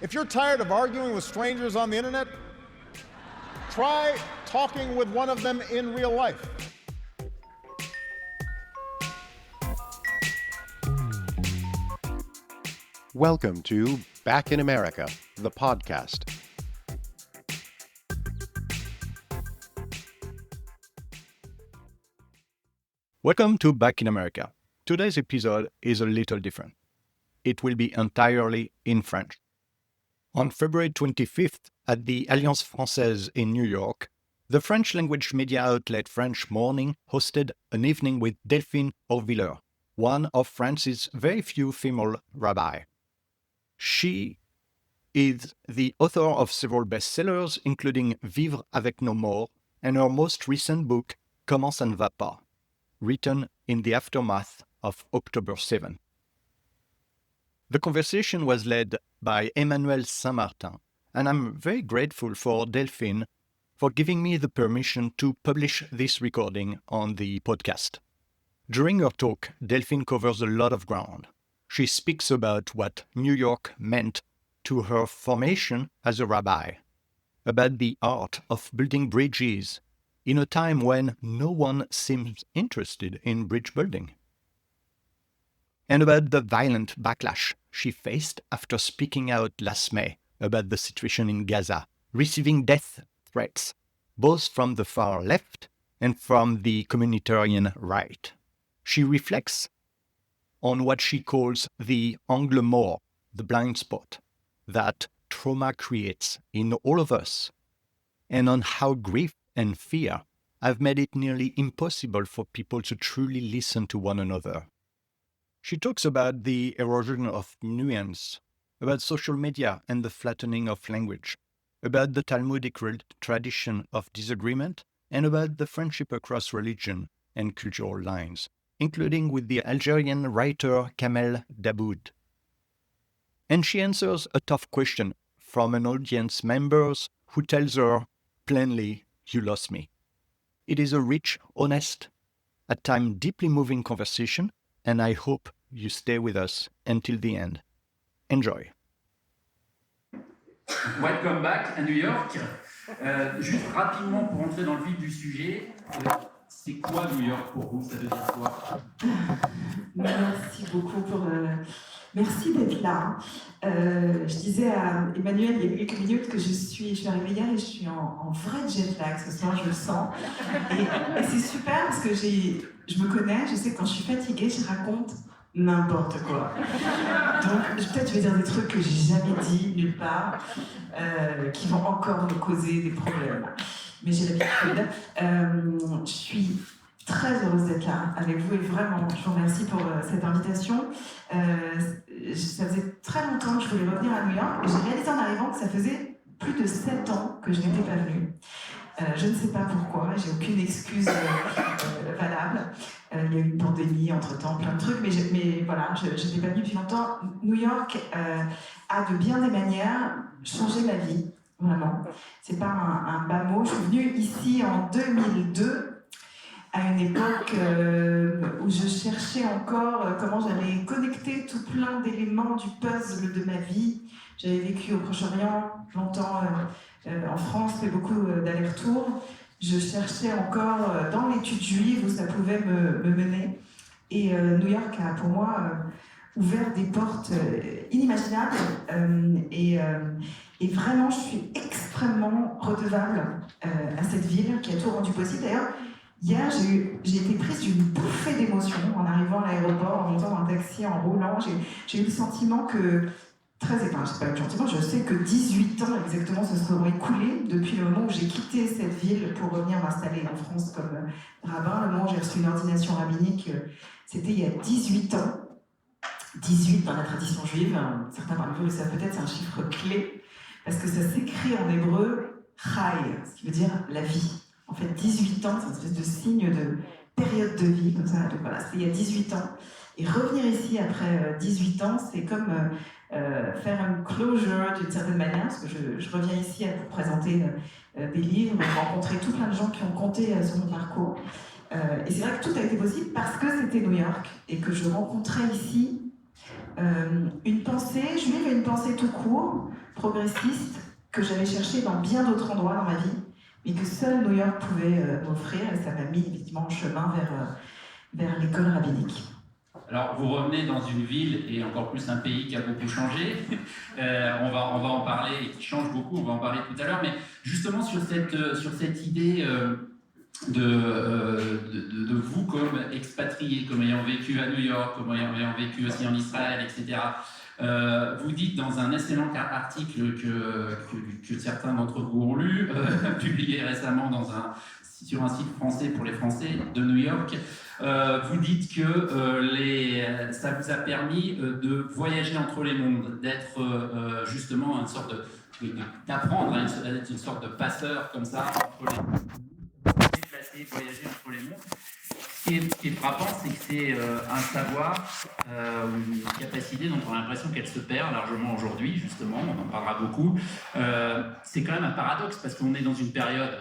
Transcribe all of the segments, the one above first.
If you're tired of arguing with strangers on the internet, try talking with one of them in real life. Welcome to Back in America, the podcast. Welcome to Back in America. Today's episode is a little different. It will be entirely in French. On February 25th, at the Alliance Française in New York, the French language media outlet French Morning hosted an evening with Delphine Horviller, one of France's very few female rabbis. She is the author of several bestsellers, including Vivre avec nos morts and her most recent book, Comment ça ne va pas, written in the aftermath of October 7. The conversation was led by Emmanuel Saint-Martin, and I'm very grateful for Delphine for giving me the permission to publish this recording on the podcast. During her talk, Delphine covers a lot of ground. She speaks about what New York meant to her formation as a rabbi, about the art of building bridges in a time when no one seems interested in bridge building, and about the violent backlash she faced after speaking out last May about the situation in Gaza, receiving death threats both from the far left and from the communitarian right. She reflects on what she calls the angle mort, the blind spot that trauma creates in all of us, and on how grief and fear have made it nearly impossible for people to truly listen to one another. She talks about the erosion of nuance, about social media and the flattening of language, about the Talmudic tradition of disagreement, and about the friendship across religion and cultural lines, including with the Algerian writer Kamel Daboud. And she answers a tough question from an audience member who tells her plainly, "You lost me." It is a rich, honest, at times deeply moving conversation, and I hope you stay with us until the end. Enjoy. Welcome back à New York. Juste rapidement pour entrer dans le vif du sujet, c'est quoi New York pour vous? Ça veut dire quoi? Merci beaucoup merci d'être là. Je disais à Emmanuel il y a quelques minutes que je suis arrivée hier et je suis en vrai jet lag ce soir, je le sens. Et c'est super parce que je me connais, je sais que quand je suis fatiguée, je raconte n'importe quoi. Donc peut-être je vais dire des trucs que j'ai jamais dit nulle part, qui vont encore me causer des problèmes. Mais j'ai l'habitude. Je suis très heureuse d'être là avec vous et vraiment, je vous remercie pour cette invitation. Ça faisait très longtemps que je voulais revenir à New York et j'ai réalisé en arrivant que ça faisait plus de 7 ans que je n'étais pas venue. Je ne sais pas pourquoi, j'ai aucune excuse valable. Il y a eu une pandémie entre-temps, plein de trucs, mais voilà, je n'étais pas venue depuis longtemps. New York a de bien des manières changé ma vie, vraiment. C'est pas un bas mot. Je suis venue ici en 2002, à une époque où je cherchais encore comment j'allais connecter tout plein d'éléments du puzzle de ma vie. J'avais vécu au Proche-Orient longtemps, en France, fait beaucoup d'allers-retours. Je cherchais encore dans l'étude juive où ça pouvait me mener. Et New York a pour moi ouvert des portes inimaginables. Et vraiment, je suis extrêmement redevable à cette ville qui a tout rendu possible. D'ailleurs, hier, j'ai été prise d'une bouffée d'émotions en arrivant à l'aéroport, en montant dans un taxi, en roulant. J'ai eu le sentiment que je sais que 18 ans exactement se seront écoulés depuis le moment où j'ai quitté cette ville pour revenir m'installer en France comme rabbin. Le moment où j'ai reçu une ordination rabbinique, c'était il y a 18 ans. 18 dans la tradition juive, certains parmi vous le savent peut-être, c'est un chiffre clé, parce que ça s'écrit en hébreu « chai », ce qui veut dire « la vie ». En fait, 18 ans, c'est une espèce de signe de période de vie, comme ça. Donc voilà, c'était il y a 18 ans. Et revenir ici après 18 ans, c'est comme faire une closure d'une certaine manière, parce que je reviens ici pour présenter des livres, rencontrer tout plein de gens qui ont compté sur mon parcours. Et c'est vrai que tout a été possible parce que c'était New York et que je rencontrais ici Une pensée juive et une pensée tout court, progressiste, que j'avais cherchée dans bien d'autres endroits dans ma vie, mais que seul New York pouvait m'offrir, et ça m'a mis effectivement en chemin vers l'école rabbinique. Alors, vous revenez dans une ville et encore plus un pays qui a beaucoup changé. On va en parler et qui change beaucoup, on va en parler tout à l'heure. Mais justement, sur cette idée de vous comme expatriés, comme ayant vécu à New York, comme ayant vécu aussi en Israël, etc. Vous dites dans un excellent article que certains d'entre vous ont lu, publié récemment sur un site français pour les Français de New York, vous dites que ça vous a permis de voyager entre les mondes, d'être justement une sorte d'apprendre à être une sorte de passeur comme ça entre les mondes, déplacer, voyager entre les mondes. Ce qui est frappant, c'est que c'est un savoir, une capacité dont on a l'impression qu'elle se perd largement aujourd'hui, justement, on en parlera beaucoup. C'est quand même un paradoxe, parce qu'on est dans une période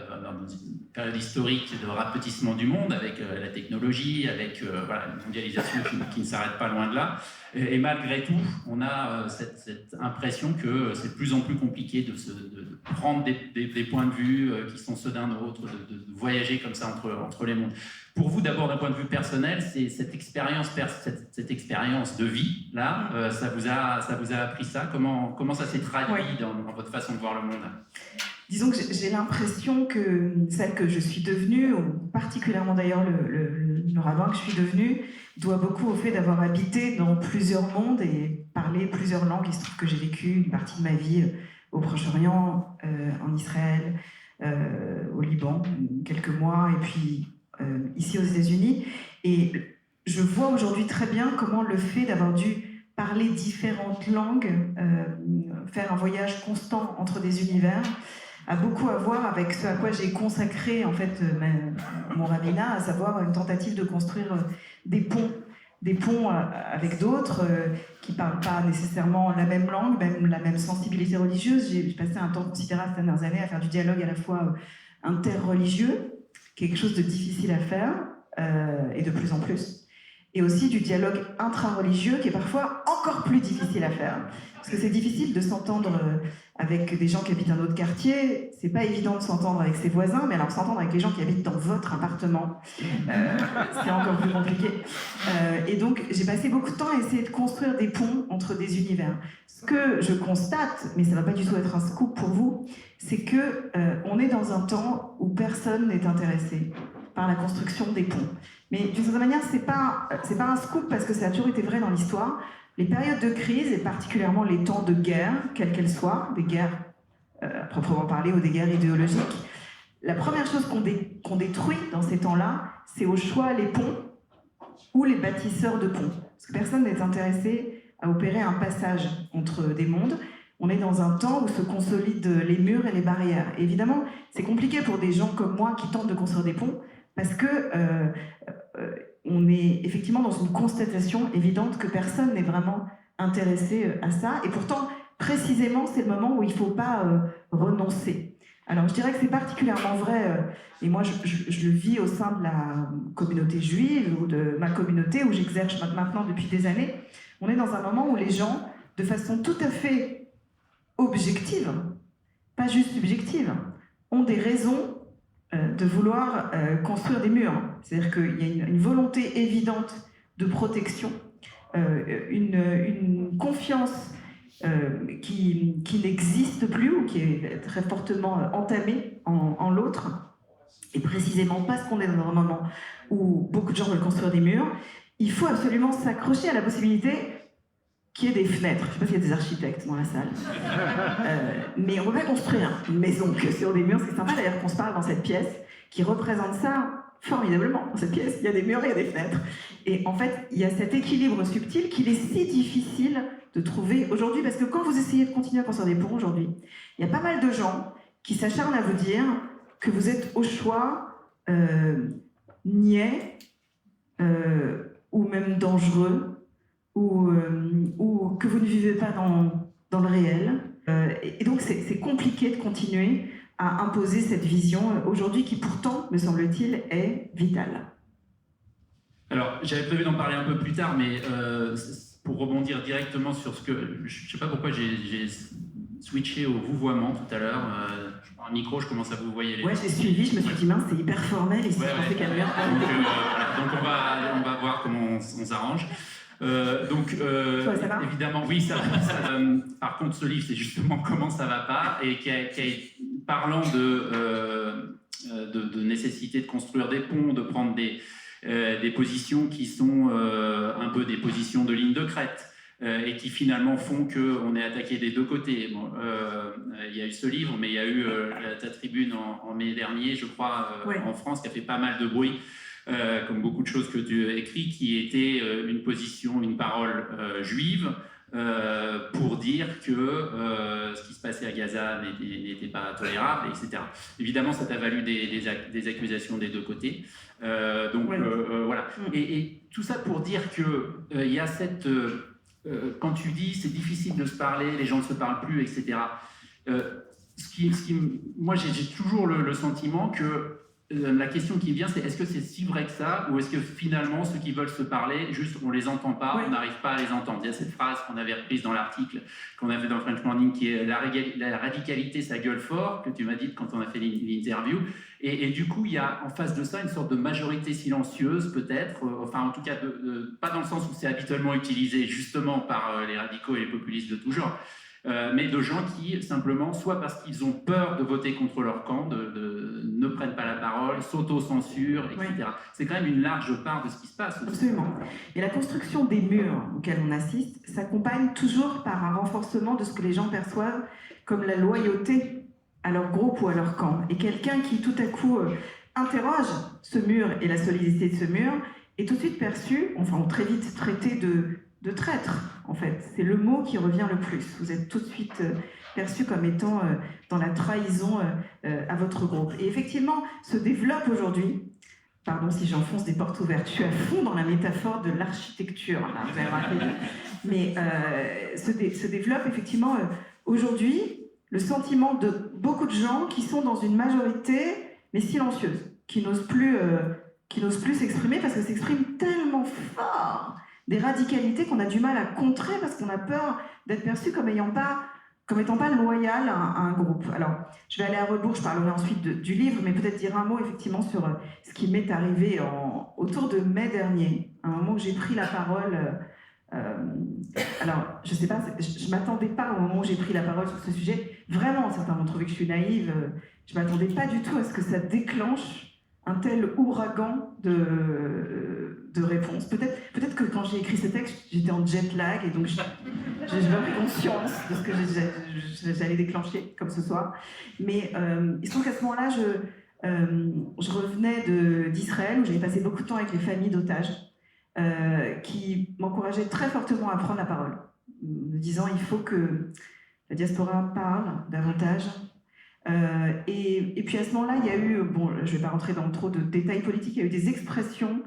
historique de rapetissement du monde, avec la technologie, avec une mondialisation qui ne s'arrête pas loin de là. Et malgré tout, on a cette impression que c'est de plus en plus compliqué de prendre des points de vue qui sont ceux d'un autre, de voyager comme ça entre les mondes. Pour vous, d'abord, d'un point de vue personnel, c'est cette expérience de vie, là, ça vous a appris ça? Comment ça s'est traduit dans votre façon de voir le monde? Disons que j'ai l'impression que celle que je suis devenue, ou particulièrement d'ailleurs le rabbin que je suis devenu, doit beaucoup au fait d'avoir habité dans plusieurs mondes et parlé plusieurs langues. Il se trouve que j'ai vécu une partie de ma vie au Proche-Orient, en Israël, au Liban, quelques mois, et puis ici aux États-Unis. Et je vois aujourd'hui très bien comment le fait d'avoir dû parler différentes langues, faire un voyage constant entre des univers, a beaucoup à voir avec ce à quoi j'ai consacré en fait mon rabbinat, à savoir une tentative de construire des ponts avec d'autres qui ne parlent pas nécessairement la même langue, même la même sensibilité religieuse. J'ai passé un temps considérable ces dernières années à faire du dialogue à la fois interreligieux, quelque chose de difficile à faire, et de plus en plus, et aussi du dialogue intra-religieux qui est parfois encore plus difficile à faire. Parce que c'est difficile de s'entendre avec des gens qui habitent un autre quartier, c'est pas évident de s'entendre avec ses voisins, mais alors s'entendre avec les gens qui habitent dans votre appartement, c'est encore plus compliqué. Et donc j'ai passé beaucoup de temps à essayer de construire des ponts entre des univers. Ce que je constate, mais ça va pas du tout être un scoop pour vous, c'est que on est dans un temps où personne n'est intéressé par la construction des ponts. Mais d'une certaine manière, c'est pas un scoop parce que ça a toujours été vrai dans l'histoire. Les périodes de crise, et particulièrement les temps de guerre, quelles qu'elles soient, des guerres à proprement parler ou des guerres idéologiques, la première chose qu'on détruit dans ces temps-là, c'est au choix les ponts ou les bâtisseurs de ponts. Parce que personne n'est intéressé à opérer un passage entre des mondes. On est dans un temps où se consolident les murs et les barrières. Et évidemment, c'est compliqué pour des gens comme moi qui tentent de construire des ponts, parce que on est effectivement dans une constatation évidente que personne n'est vraiment intéressé à ça. Et pourtant, précisément, c'est le moment où il ne faut pas renoncer. Alors, je dirais que c'est particulièrement vrai, et moi, je le vis au sein de la communauté juive, ou de ma communauté, où j'exerce maintenant depuis des années. On est dans un moment où les gens, de façon tout à fait objective, pas juste subjective, ont des raisons de vouloir construire des murs. C'est-à-dire qu'il y a une volonté évidente de protection, une confiance qui n'existe plus ou qui est très fortement entamée en l'autre. Et précisément parce qu'on est dans un moment où beaucoup de gens veulent construire des murs, il faut absolument s'accrocher à la possibilité qu'il y ait des fenêtres. Je ne sais pas s'il y a des architectes dans la salle. Mais on ne peut pas construire une maison que sur des murs. C'est sympa d'ailleurs qu'on se parle dans cette pièce qui représente ça formidablement. Dans cette pièce, il y a des murs et il y a des fenêtres. Et en fait, il y a cet équilibre subtil qu'il est si difficile de trouver aujourd'hui, parce que quand vous essayez de continuer à construire des ponts aujourd'hui, il y a pas mal de gens qui s'acharnent à vous dire que vous êtes au choix niais ou même dangereux, ou que vous ne vivez pas dans le réel. Et donc c'est compliqué de continuer à imposer cette vision aujourd'hui qui pourtant, me semble-t-il, est vitale. Alors, j'avais prévu d'en parler un peu plus tard, mais pour rebondir directement sur ce que... Je ne sais pas pourquoi j'ai switché au vouvoiement tout à l'heure. Je prends un micro, je commence à vous voyer. Ouais, j'ai suivi, je me suis dit, mince, c'est hyper formel ici. Ouais. Donc on va voir comment on s'arrange. Ça va Évidemment, oui, ça va. Par contre, ce livre, c'est justement comment ça va pas, et parlant de nécessité de construire des ponts, de prendre des positions qui sont un peu des positions de ligne de crête, et qui finalement font qu'on est attaqué des deux côtés. Bon, il y a eu ce livre, mais il y a eu ta tribune en mai dernier, je crois, en France, qui a fait pas mal de bruit, comme beaucoup de choses que tu écris, qui était une position, une parole juive, pour dire que ce qui se passait à Gaza n'était pas tolérable, etc. Évidemment, ça t'a valu des accusations des deux côtés. Voilà. Et tout ça pour dire qu'il y a cette... quand tu dis c'est difficile de se parler, les gens ne se parlent plus, etc. Moi, j'ai toujours le sentiment que la question qui vient, c'est est-ce que c'est si vrai que ça, ou est-ce que finalement ceux qui veulent se parler, juste on les entend pas, on n'arrive pas à les entendre. Il y a cette phrase qu'on avait reprise dans l'article qu'on avait dans French Morning, qui est la radicalité, ça gueule fort, que tu m'as dit quand on a fait l'interview. Et du coup, il y a en face de ça une sorte de majorité silencieuse, peut-être, enfin en tout cas, pas dans le sens où c'est habituellement utilisé justement par les radicaux et les populistes de tout genre, mais de gens qui, simplement, soit parce qu'ils ont peur de voter contre leur camp, ne prennent pas la parole, s'auto-censurent, etc. C'est quand même une large part de ce qui se passe. Absolument. Et la construction des murs auxquels on assiste s'accompagne toujours par un renforcement de ce que les gens perçoivent comme la loyauté à leur groupe ou à leur camp. Et quelqu'un qui, tout à coup, interroge ce mur et la solidité de ce mur est tout de suite perçu, enfin, ou très vite traité de traître, en fait. C'est le mot qui revient le plus. Vous êtes tout de suite perçu comme étant dans la trahison à votre groupe. Et effectivement, se développe aujourd'hui, pardon si j'enfonce des portes ouvertes, je suis à fond dans la métaphore de l'architecture, là, vous avez remarqué. Mais se développe effectivement aujourd'hui le sentiment de beaucoup de gens qui sont dans une majorité, mais silencieuse, qui n'osent plus s'exprimer parce que s'expriment tellement fort des radicalités qu'on a du mal à contrer parce qu'on a peur d'être perçu comme étant pas loyal à un groupe. Alors, je vais aller à rebours, je parlerai ensuite du livre, mais peut-être dire un mot effectivement sur ce qui m'est arrivé autour de mai dernier, à un moment où j'ai pris la parole. Alors, je sais pas, je m'attendais pas au moment où j'ai pris la parole sur ce sujet. Vraiment, certains vont trouver que je suis naïve. Je m'attendais pas du tout à ce que ça déclenche un tel ouragan de réponses. Peut-être que quand j'ai écrit ce texte, j'étais en jet lag et donc j'ai pas pris conscience de ce que j'allais déclencher comme ce soir. Mais il se trouve qu'à ce moment-là, je revenais d'Israël où j'avais passé beaucoup de temps avec les familles d'otages qui m'encourageaient très fortement à prendre la parole, me disant il faut que la diaspora parle davantage. Et puis à ce moment-là, il y a eu, bon, je ne vais pas rentrer dans trop de détails politiques, il y a eu des expressions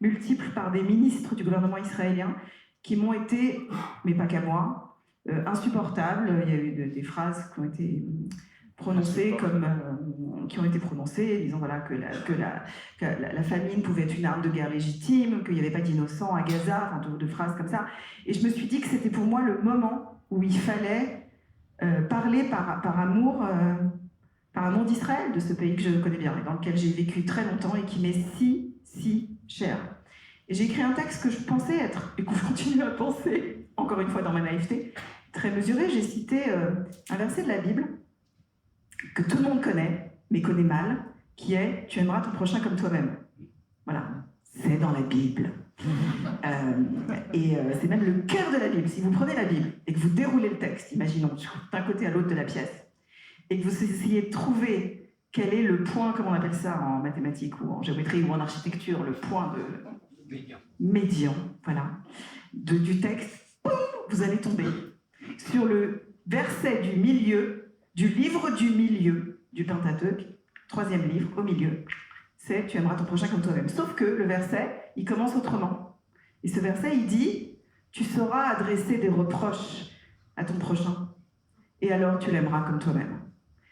multiples par des ministres du gouvernement israélien qui m'ont été, mais pas qu'à moi, insupportables. Il y a eu des phrases qui ont été prononcées disant voilà, que la famine pouvait être une arme de guerre légitime, qu'il n'y avait pas d'innocents à Gaza, enfin de phrases comme ça. Et je me suis dit que c'était pour moi le moment où il fallait parler par amour d'Israël, de ce pays que je connais bien et dans lequel j'ai vécu très longtemps et qui m'est si cher. Et j'ai écrit un texte que je pensais être, et que je continue à penser, encore une fois dans ma naïveté, très mesurée. J'ai cité un verset de la Bible que tout le monde connaît, mais connaît mal, qui est « Tu aimeras ton prochain comme toi-même ». Voilà, c'est dans la Bible. C'est même le cœur de la Bible. Si vous prenez la Bible et que vous déroulez le texte, imaginons, d'un côté à l'autre de la pièce, et que vous essayez de trouver quel est le point, comment on appelle ça en mathématiques ou en géométrie ou en architecture, le point de médian, voilà, du texte, boum, vous allez tomber sur le verset du milieu, du livre du milieu du Pentateuque, 3e livre, au milieu. C'est « Tu aimeras ton prochain comme toi-même ». Sauf que le verset, il commence autrement. Et ce verset, il dit « Tu sauras adresser des reproches à ton prochain, et alors tu l'aimeras comme toi-même ».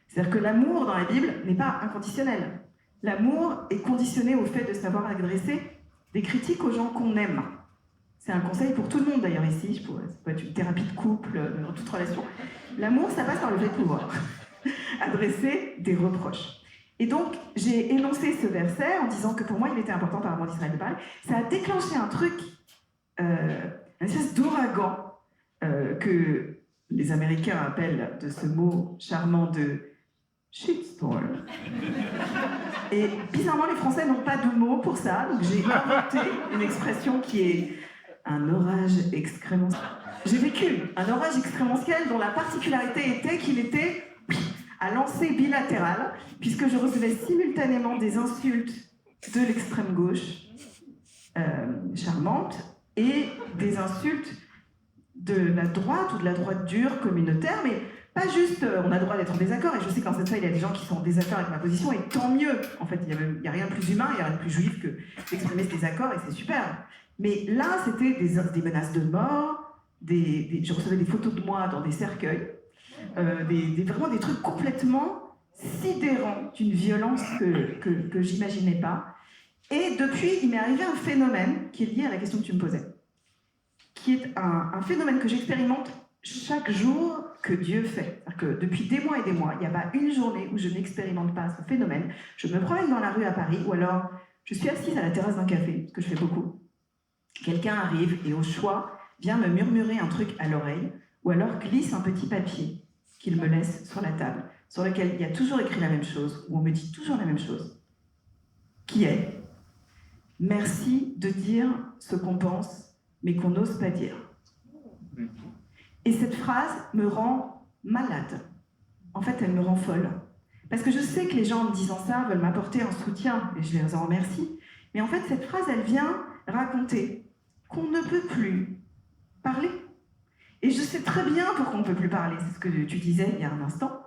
C'est-à-dire que l'amour dans la Bible n'est pas inconditionnel. L'amour est conditionné au fait de savoir adresser des critiques aux gens qu'on aime. c'est un conseil pour tout le monde d'ailleurs ici, ça peut être une thérapie de couple, dans toute relation. L'amour, ça passe par le fait de pouvoir adresser des reproches. Et donc, j'ai énoncé ce verset en disant que pour moi, il était important par rapport à d'Israël de parler. Ça a déclenché un truc, une espèce d'ouragan que les Américains appellent de ce mot charmant de shitstorm. Et bizarrement, les Français n'ont pas de mot pour ça, donc j'ai inventé une expression qui est un orage excrémentiel. J'ai vécu un orage excrémentiel dont la particularité était qu'il était à lancer bilatéral, puisque je recevais simultanément des insultes de l'extrême gauche charmante et des insultes de la droite ou de la droite dure communautaire, mais pas juste on a le droit d'être en désaccord, et je sais qu'en cette salle il y a des gens qui sont en désaccord avec ma position, et tant mieux. En fait, il n'y a rien de plus humain, il n'y a rien de plus juif que d'exprimer ce désaccord, et c'est super. Mais là, c'était des menaces de mort, je recevais des photos de moi dans des cercueils, vraiment des trucs complètement sidérants, d'une violence que j'imaginais pas. Et depuis, il m'est arrivé un phénomène qui est lié à la question que tu me posais, qui est un phénomène que j'expérimente chaque jour que Dieu fait. C'est-à-dire que depuis des mois et des mois, il n'y a pas une journée où je n'expérimente pas ce phénomène. Je me promène dans la rue à Paris, ou alors je suis assise à la terrasse d'un café, ce que je fais beaucoup. Quelqu'un arrive et au choix vient me murmurer un truc à l'oreille, ou alors glisse un petit papier qu'il me laisse sur la table, sur lequel il y a toujours écrit la même chose, où on me dit toujours la même chose, qui est « Merci de dire ce qu'on pense, mais qu'on n'ose pas dire ». Et cette phrase me rend malade. En fait, elle me rend folle. Parce que je sais que les gens, en me disant ça, veulent m'apporter un soutien, et je les en remercie. Mais en fait, cette phrase, elle vient raconter qu'on ne peut plus parler. Et je sais très bien pourquoi on ne peut plus parler, c'est ce que tu disais il y a un instant.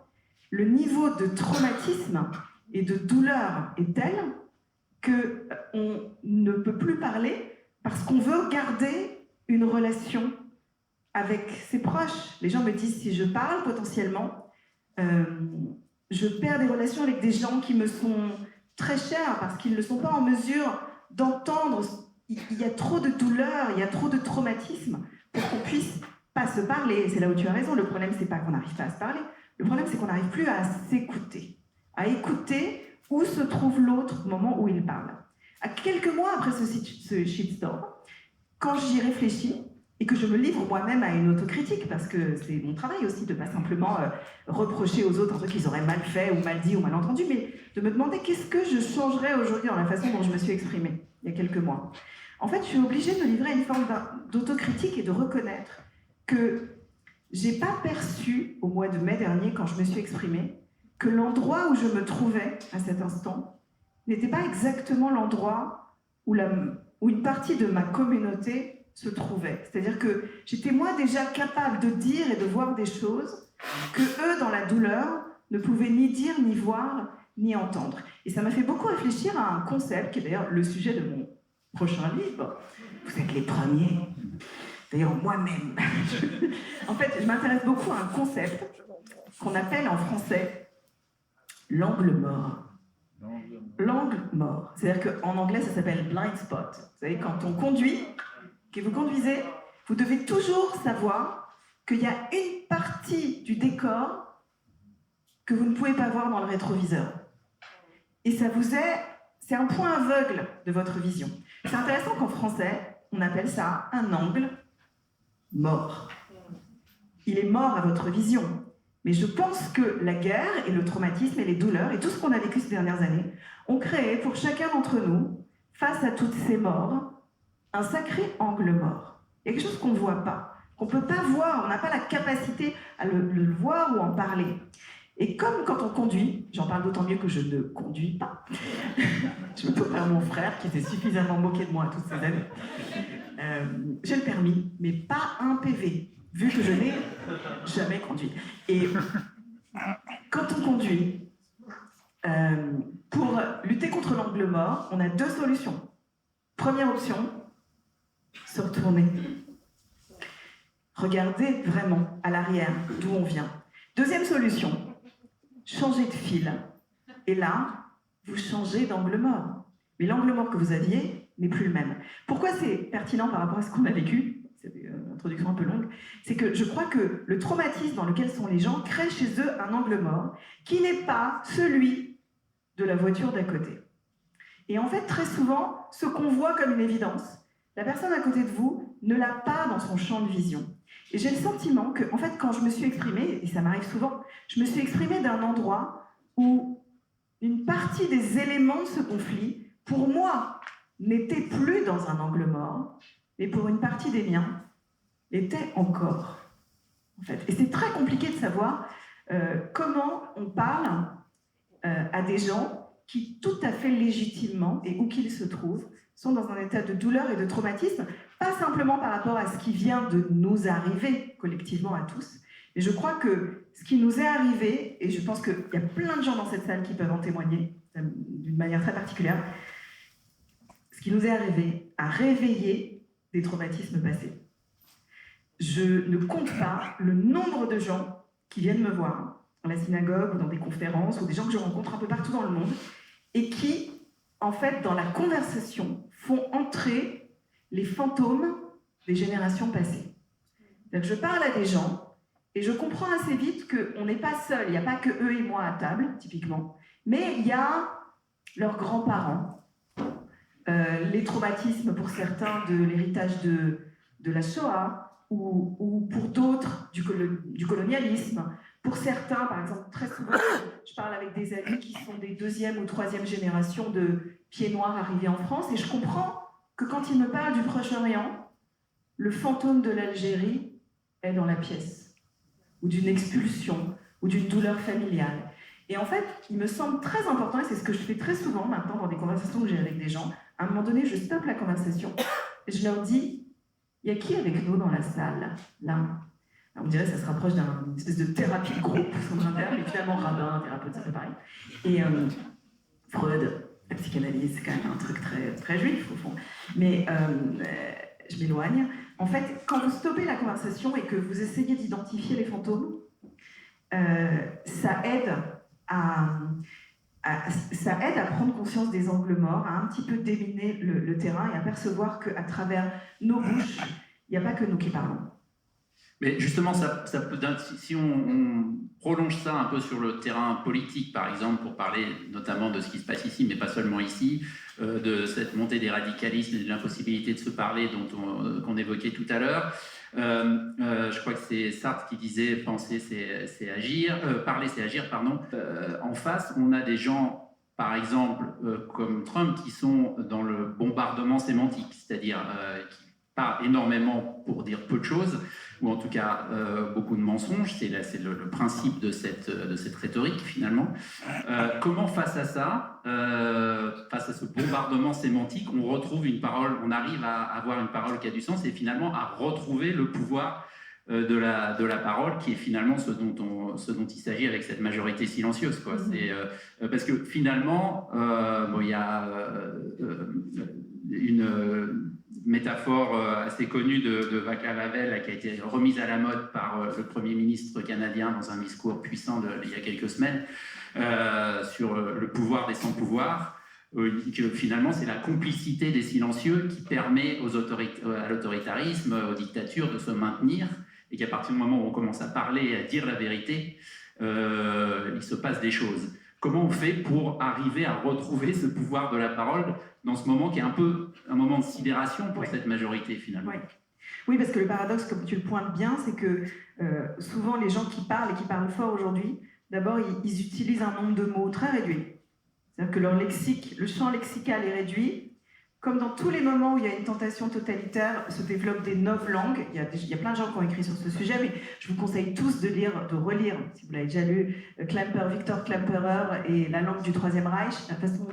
Le niveau de traumatisme et de douleur est tel qu'on ne peut plus parler parce qu'on veut garder une relation avec ses proches. Les gens me disent, si je parle potentiellement, je perds des relations avec des gens qui me sont très chers parce qu'ils ne sont pas en mesure d'entendre. Il y a trop de douleur, il y a trop de traumatisme pour qu'on puisse pas se parler. Et c'est là où tu as raison. Le problème, c'est pas qu'on n'arrive pas à se parler. Le problème, c'est qu'on n'arrive plus à s'écouter. À écouter où se trouve l'autre au moment où il parle. À quelques mois après ce shitstorm, quand j'y réfléchis et que je me livre moi-même à une autocritique, parce que c'est mon travail aussi de pas simplement reprocher aux autres un truc qu'ils auraient mal fait ou mal dit ou mal entendu, mais de me demander qu'est-ce que je changerais aujourd'hui dans la façon dont je me suis exprimée il y a quelques mois. En fait, je suis obligée de me livrer à une forme d'autocritique et de reconnaître que j'ai pas perçu au mois de mai dernier, quand je me suis exprimée, que l'endroit où je me trouvais à cet instant n'était pas exactement l'endroit où une partie de ma communauté se trouvait. C'est-à-dire que j'étais moi déjà capable de dire et de voir des choses que eux, dans la douleur, ne pouvaient ni dire, ni voir, ni entendre. Et ça m'a fait beaucoup réfléchir à un concept qui est d'ailleurs le sujet de mon prochain livre. Vous êtes les premiers. D'ailleurs, moi-même. En fait, je m'intéresse beaucoup à un concept qu'on appelle en français l'angle mort. L'angle mort. C'est-à-dire qu'en anglais, ça s'appelle blind spot. Vous savez, quand on conduit, que vous conduisez, vous devez toujours savoir qu'il y a une partie du décor que vous ne pouvez pas voir dans le rétroviseur. Et c'est un point aveugle de votre vision. C'est intéressant qu'en français, on appelle ça un angle mort. Il est mort à votre vision. Mais je pense que la guerre et le traumatisme et les douleurs et tout ce qu'on a vécu ces dernières années ont créé pour chacun d'entre nous, face à toutes ces morts, un sacré angle mort. Il y a quelque chose qu'on ne voit pas, qu'on ne peut pas voir, on n'a pas la capacité à le voir ou en parler. Et comme quand on conduit, j'en parle d'autant mieux que je ne conduis pas, je me tourne vers mon frère qui s'est suffisamment moqué de moi toutes ces années. J'ai le permis, mais pas un PV, vu que je n'ai jamais conduit. Et quand on conduit, pour lutter contre l'angle mort, on a deux solutions. Première option, se retourner. Regardez vraiment à l'arrière d'où on vient. Deuxième solution, changer de fil. Et là, vous changez d'angle mort. Mais l'angle mort que vous aviez n'est plus le même. Pourquoi c'est pertinent par rapport à ce qu'on a vécu ? C'est une introduction un peu longue. C'est que je crois que le traumatisme dans lequel sont les gens crée chez eux un angle mort qui n'est pas celui de la voiture d'à côté. Et en fait, très souvent, ce qu'on voit comme une évidence, la personne à côté de vous ne l'a pas dans son champ de vision. Et j'ai le sentiment que, en fait, quand je me suis exprimée, et ça m'arrive souvent, je me suis exprimée d'un endroit où une partie des éléments de ce conflit, pour moi, n'était plus dans un angle mort, mais pour une partie des miens, l'était encore. En fait. Et c'est très compliqué de savoir comment on parle à des gens qui, tout à fait légitimement, et où qu'ils se trouvent, sont dans un état de douleur et de traumatisme, pas simplement par rapport à ce qui vient de nous arriver collectivement à tous, mais je crois que ce qui nous est arrivé, et je pense qu'il y a plein de gens dans cette salle qui peuvent en témoigner d'une manière très particulière, ce qui nous est arrivé a réveillé des traumatismes passés. Je ne compte pas le nombre de gens qui viennent me voir dans la synagogue ou dans des conférences ou des gens que je rencontre un peu partout dans le monde et qui, en fait, dans la conversation, font entrer les fantômes des générations passées. Donc, je parle à des gens et je comprends assez vite qu'on n'est pas seul. Il n'y a pas que eux et moi à table, typiquement, mais il y a leurs grands-parents, les traumatismes pour certains de l'héritage de la Shoah, ou pour d'autres du colonialisme. Pour certains, par exemple, très souvent, je parle avec des amis qui sont des deuxième ou troisième génération de pieds noirs arrivés en France, et je comprends que quand ils me parlent du Proche-Orient, le fantôme de l'Algérie est dans la pièce, ou d'une expulsion, ou d'une douleur familiale. Et en fait, il me semble très important, et c'est ce que je fais très souvent maintenant dans des conversations que j'ai avec des gens, à un moment donné, je stoppe la conversation, et je leur dis, il y a qui avec nous dans la salle, là ? Alors, on dirait que ça se rapproche d'une espèce de thérapie de groupe, mais finalement, rabbin, thérapeute, ça fait pareil. Et Freud, la psychanalyse, c'est quand même un truc très, très juif, au fond. Mais je m'éloigne. En fait, quand vous stoppez la conversation et que vous essayez d'identifier les fantômes, ça aide à prendre conscience des angles morts, à un petit peu déminer le terrain et à percevoir qu'à travers nos bouches, il n'y a pas que nous qui parlons. Mais justement, ça peut, si on prolonge ça un peu sur le terrain politique, par exemple, pour parler notamment de ce qui se passe ici, mais pas seulement ici, de cette montée des radicalismes et de l'impossibilité de se parler qu'on évoquait tout à l'heure. Je crois que c'est Sartre qui disait penser c'est agir, parler c'est agir, pardon. En face, on a des gens, par exemple, comme Trump, qui sont dans le bombardement sémantique, c'est-à-dire qui parlent énormément pour dire peu de choses, ou en tout cas beaucoup de mensonges. C'est le principe de cette rhétorique, finalement. Comment, face à ça, face à ce bombardement sémantique, on retrouve une parole, on arrive à avoir une parole qui a du sens et finalement à retrouver le pouvoir de la parole, qui est finalement ce dont il s'agit avec cette majorité silencieuse, quoi. Parce que finalement, il y a une métaphore assez connue de Václav Havel qui a été remise à la mode par le Premier ministre canadien dans un discours puissant il y a quelques semaines sur le pouvoir des sans-pouvoirs. Que finalement, c'est la complicité des silencieux qui permet à l'autoritarisme, aux dictatures de se maintenir, et qu'à partir du moment où on commence à parler et à dire la vérité, il se passe des choses. Comment on fait pour arriver à retrouver ce pouvoir de la parole dans ce moment qui est un peu un moment de sidération pour cette majorité, finalement? Oui, parce que le paradoxe, comme tu le pointes bien, c'est que souvent les gens qui parlent et qui parlent fort aujourd'hui, d'abord, ils utilisent un nombre de mots très réduit. C'est-à-dire que leur lexique, le champ lexical est réduit. Comme dans tous les moments où il y a une tentation totalitaire, se développent des novlangues. Il y a plein de gens qui ont écrit sur ce sujet, mais je vous conseille tous de relire, si vous l'avez déjà lu, Victor Klemperer et La langue du Troisième Reich, la façon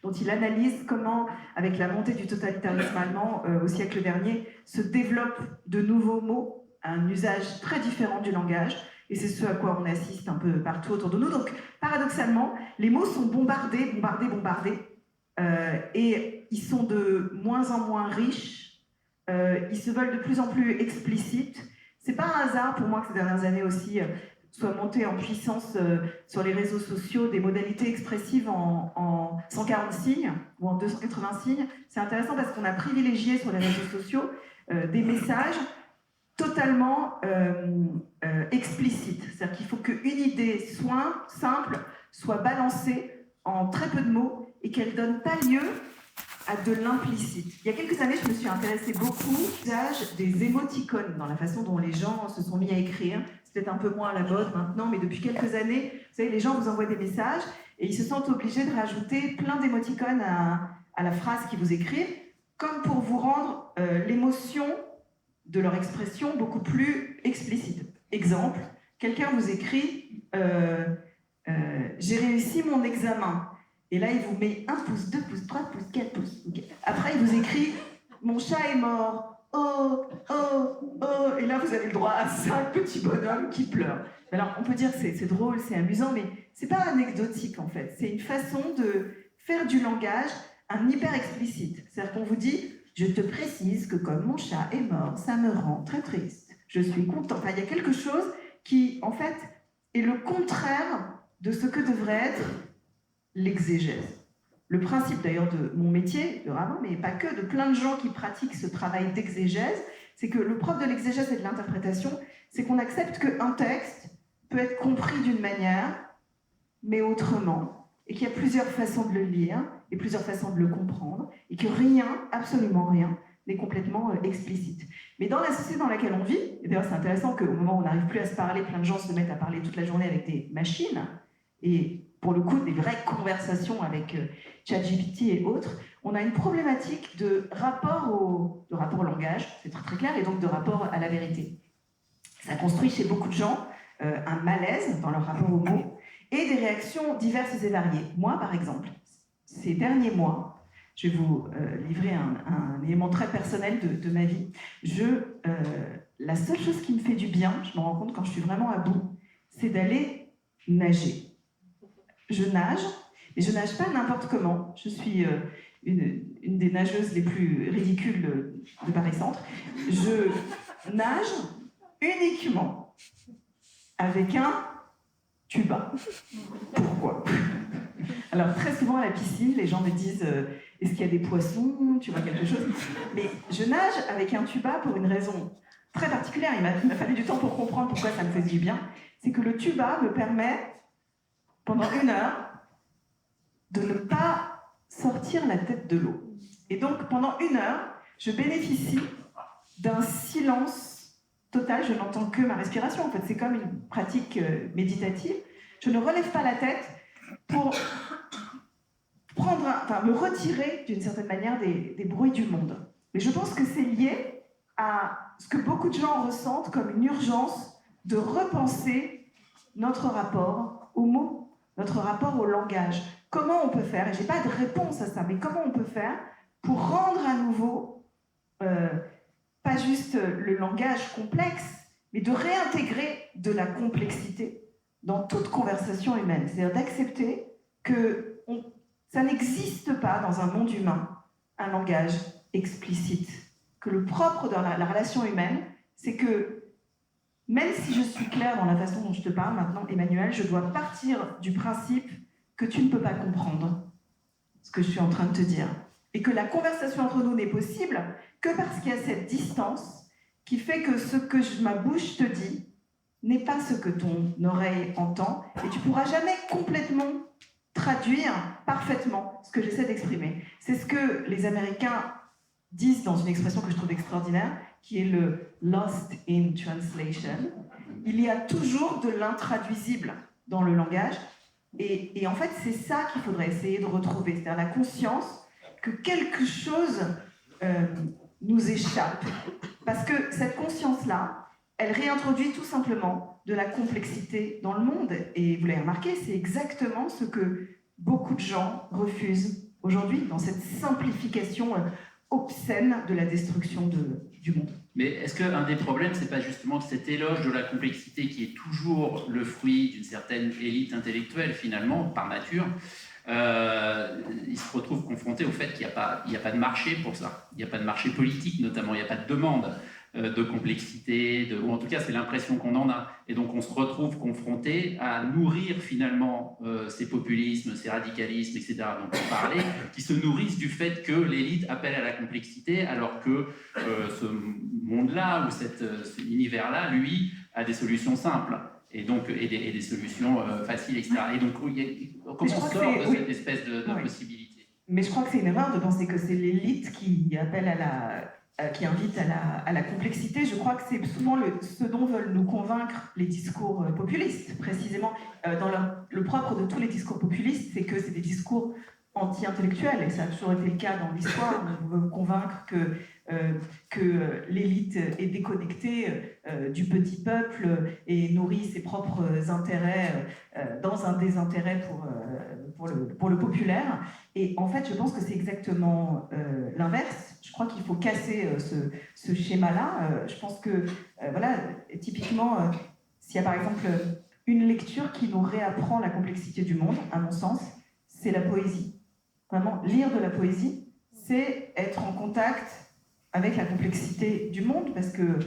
dont il analyse comment, avec la montée du totalitarisme allemand au siècle dernier, se développent de nouveaux mots, un usage très différent du langage, et c'est ce à quoi on assiste un peu partout autour de nous. Donc, paradoxalement, les mots sont bombardés, et ils sont de moins en moins riches, ils se veulent de plus en plus explicites. C'est pas un hasard pour moi que ces dernières années aussi, soit montée en puissance sur les réseaux sociaux des modalités expressives en 140 signes ou en 280 signes. C'est intéressant parce qu'on a privilégié sur les réseaux sociaux des messages totalement explicites. C'est-à-dire qu'il faut qu'une idée simple soit balancée en très peu de mots et qu'elle ne donne pas lieu à de l'implicite. Il y a quelques années, je me suis intéressée beaucoup à l'usage des émoticônes dans la façon dont les gens se sont mis à écrire. C'est peut-être un peu moins à la mode maintenant, mais depuis quelques années, vous savez, les gens vous envoient des messages et ils se sentent obligés de rajouter plein d'émoticônes à la phrase qu'ils vous écrivent, comme pour vous rendre l'émotion de leur expression beaucoup plus explicite. Exemple, quelqu'un vous écrit j'ai réussi mon examen. Et là, il vous met 1 pouce, 2 pouces, 3 pouces, 4 pouces. Okay. Après, il vous écrit mon chat est mort. Oh, oh, oh. Et là, vous avez le droit à 5 petits bonhommes qui pleurent. Alors, on peut dire que c'est drôle, c'est amusant, mais c'est pas anecdotique en fait. C'est une façon de faire du langage un hyper explicite. C'est-à-dire qu'on vous dit je te précise que comme mon chat est mort, ça me rend très triste. Je suis content. Enfin, il y a quelque chose qui, en fait, est le contraire de ce que devrait être l'exégèse. Le principe d'ailleurs de mon métier de rabbin, mais pas que, de plein de gens qui pratiquent ce travail d'exégèse, c'est que le propre de l'exégèse et de l'interprétation, c'est qu'on accepte qu'un texte peut être compris d'une manière, mais autrement, et qu'il y a plusieurs façons de le lire, et plusieurs façons de le comprendre, et que rien, absolument rien, n'est complètement explicite. Mais dans la société dans laquelle on vit, et d'ailleurs c'est intéressant qu'au moment où on n'arrive plus à se parler, plein de gens se mettent à parler toute la journée avec des machines, et pour le coup des vraies conversations avec ChatGPT et autres, on a une problématique de rapport au langage, c'est très, très clair, et donc de rapport à la vérité. Ça construit chez beaucoup de gens un malaise dans leur rapport aux mots, et des réactions diverses et variées. Moi, par exemple, ces derniers mois, je vais vous livrer un élément très personnel de ma vie. La seule chose qui me fait du bien, je me rends compte quand je suis vraiment à bout, c'est d'aller nager. Je nage, mais je nage pas n'importe comment. Je suis une des nageuses les plus ridicules de Paris-Centre. Je nage uniquement avec un tuba. Pourquoi ? Alors, très souvent à la piscine, les gens me disent est-ce qu'il y a des poissons ? Tu vois quelque chose ? Mais je nage avec un tuba pour une raison très particulière. Il m'a fallu du temps pour comprendre pourquoi ça me faisait du bien. C'est que le tuba me permet, pendant 1 heure, de ne pas sortir la tête de l'eau. Et donc, pendant 1 heure, je bénéficie d'un silence total. Je n'entends que ma respiration. En fait, c'est comme une pratique méditative. Je ne relève pas la tête pour me retirer d'une certaine manière des bruits du monde. Mais je pense que c'est lié à ce que beaucoup de gens ressentent comme une urgence de repenser notre rapport aux mots, notre rapport au langage. Comment on peut faire, et je n'ai pas de réponse à ça, mais comment on peut faire pour rendre à nouveau, pas juste le langage complexe, mais de réintégrer de la complexité dans toute conversation humaine. C'est-à-dire d'accepter que ça n'existe pas dans un monde humain un langage explicite. Que le propre dans la relation humaine, c'est que même si je suis claire dans la façon dont je te parle maintenant, Emmanuel, je dois partir du principe que tu ne peux pas comprendre ce que je suis en train de te dire. Et que la conversation entre nous n'est possible que parce qu'il y a cette distance qui fait que ce que ma bouche te dit n'est pas ce que ton oreille entend, et tu ne pourras jamais complètement traduire parfaitement ce que j'essaie d'exprimer. C'est ce que les Américains disent dans une expression que je trouve extraordinaire, qui est le « lost in translation ». Il y a toujours de l'intraduisible dans le langage, et en fait, c'est ça qu'il faudrait essayer de retrouver, c'est-à-dire la conscience que quelque chose nous échappe. Parce que cette conscience-là, elle réintroduit tout simplement de la complexité dans le monde. Et vous l'avez remarqué, c'est exactement ce que beaucoup de gens refusent aujourd'hui, dans cette simplification obscène de la destruction du monde. Mais est-ce qu'un des problèmes, c'est pas justement cet éloge de la complexité qui est toujours le fruit d'une certaine élite intellectuelle, finalement, par nature, ils se retrouvent confrontés au fait qu'il n'y a pas de marché pour ça. Il n'y a pas de marché politique, notamment. Il n'y a pas de demande. de complexité, ou en tout cas c'est l'impression qu'on en a. Et donc on se retrouve confronté à nourrir finalement ces populismes, ces radicalismes, etc. dont on parlait, qui se nourrissent du fait que l'élite appelle à la complexité, alors que ce monde-là ou cet univers-là, lui, a des solutions simples. Et donc des solutions faciles, etc. Et donc comment on sort de cette espèce de possibilité? Mais je crois que c'est une erreur de penser que c'est l'élite qui appelle qui invite à la complexité. Je crois que c'est souvent ce dont veulent nous convaincre les discours populistes, précisément. Le propre de tous les discours populistes, c'est que c'est des discours anti-intellectuels, et ça a toujours été le cas dans l'histoire. On veut convaincre que l'élite est déconnectée du petit peuple et nourrit ses propres intérêts dans un désintérêt pour le populaire. Et en fait, je pense que c'est exactement l'inverse. Je crois qu'il faut casser ce schéma-là. Je pense que, typiquement, s'il y a par exemple une lecture qui nous réapprend la complexité du monde, à mon sens, c'est la poésie. Vraiment, lire de la poésie, c'est être en contact avec la complexité du monde, parce que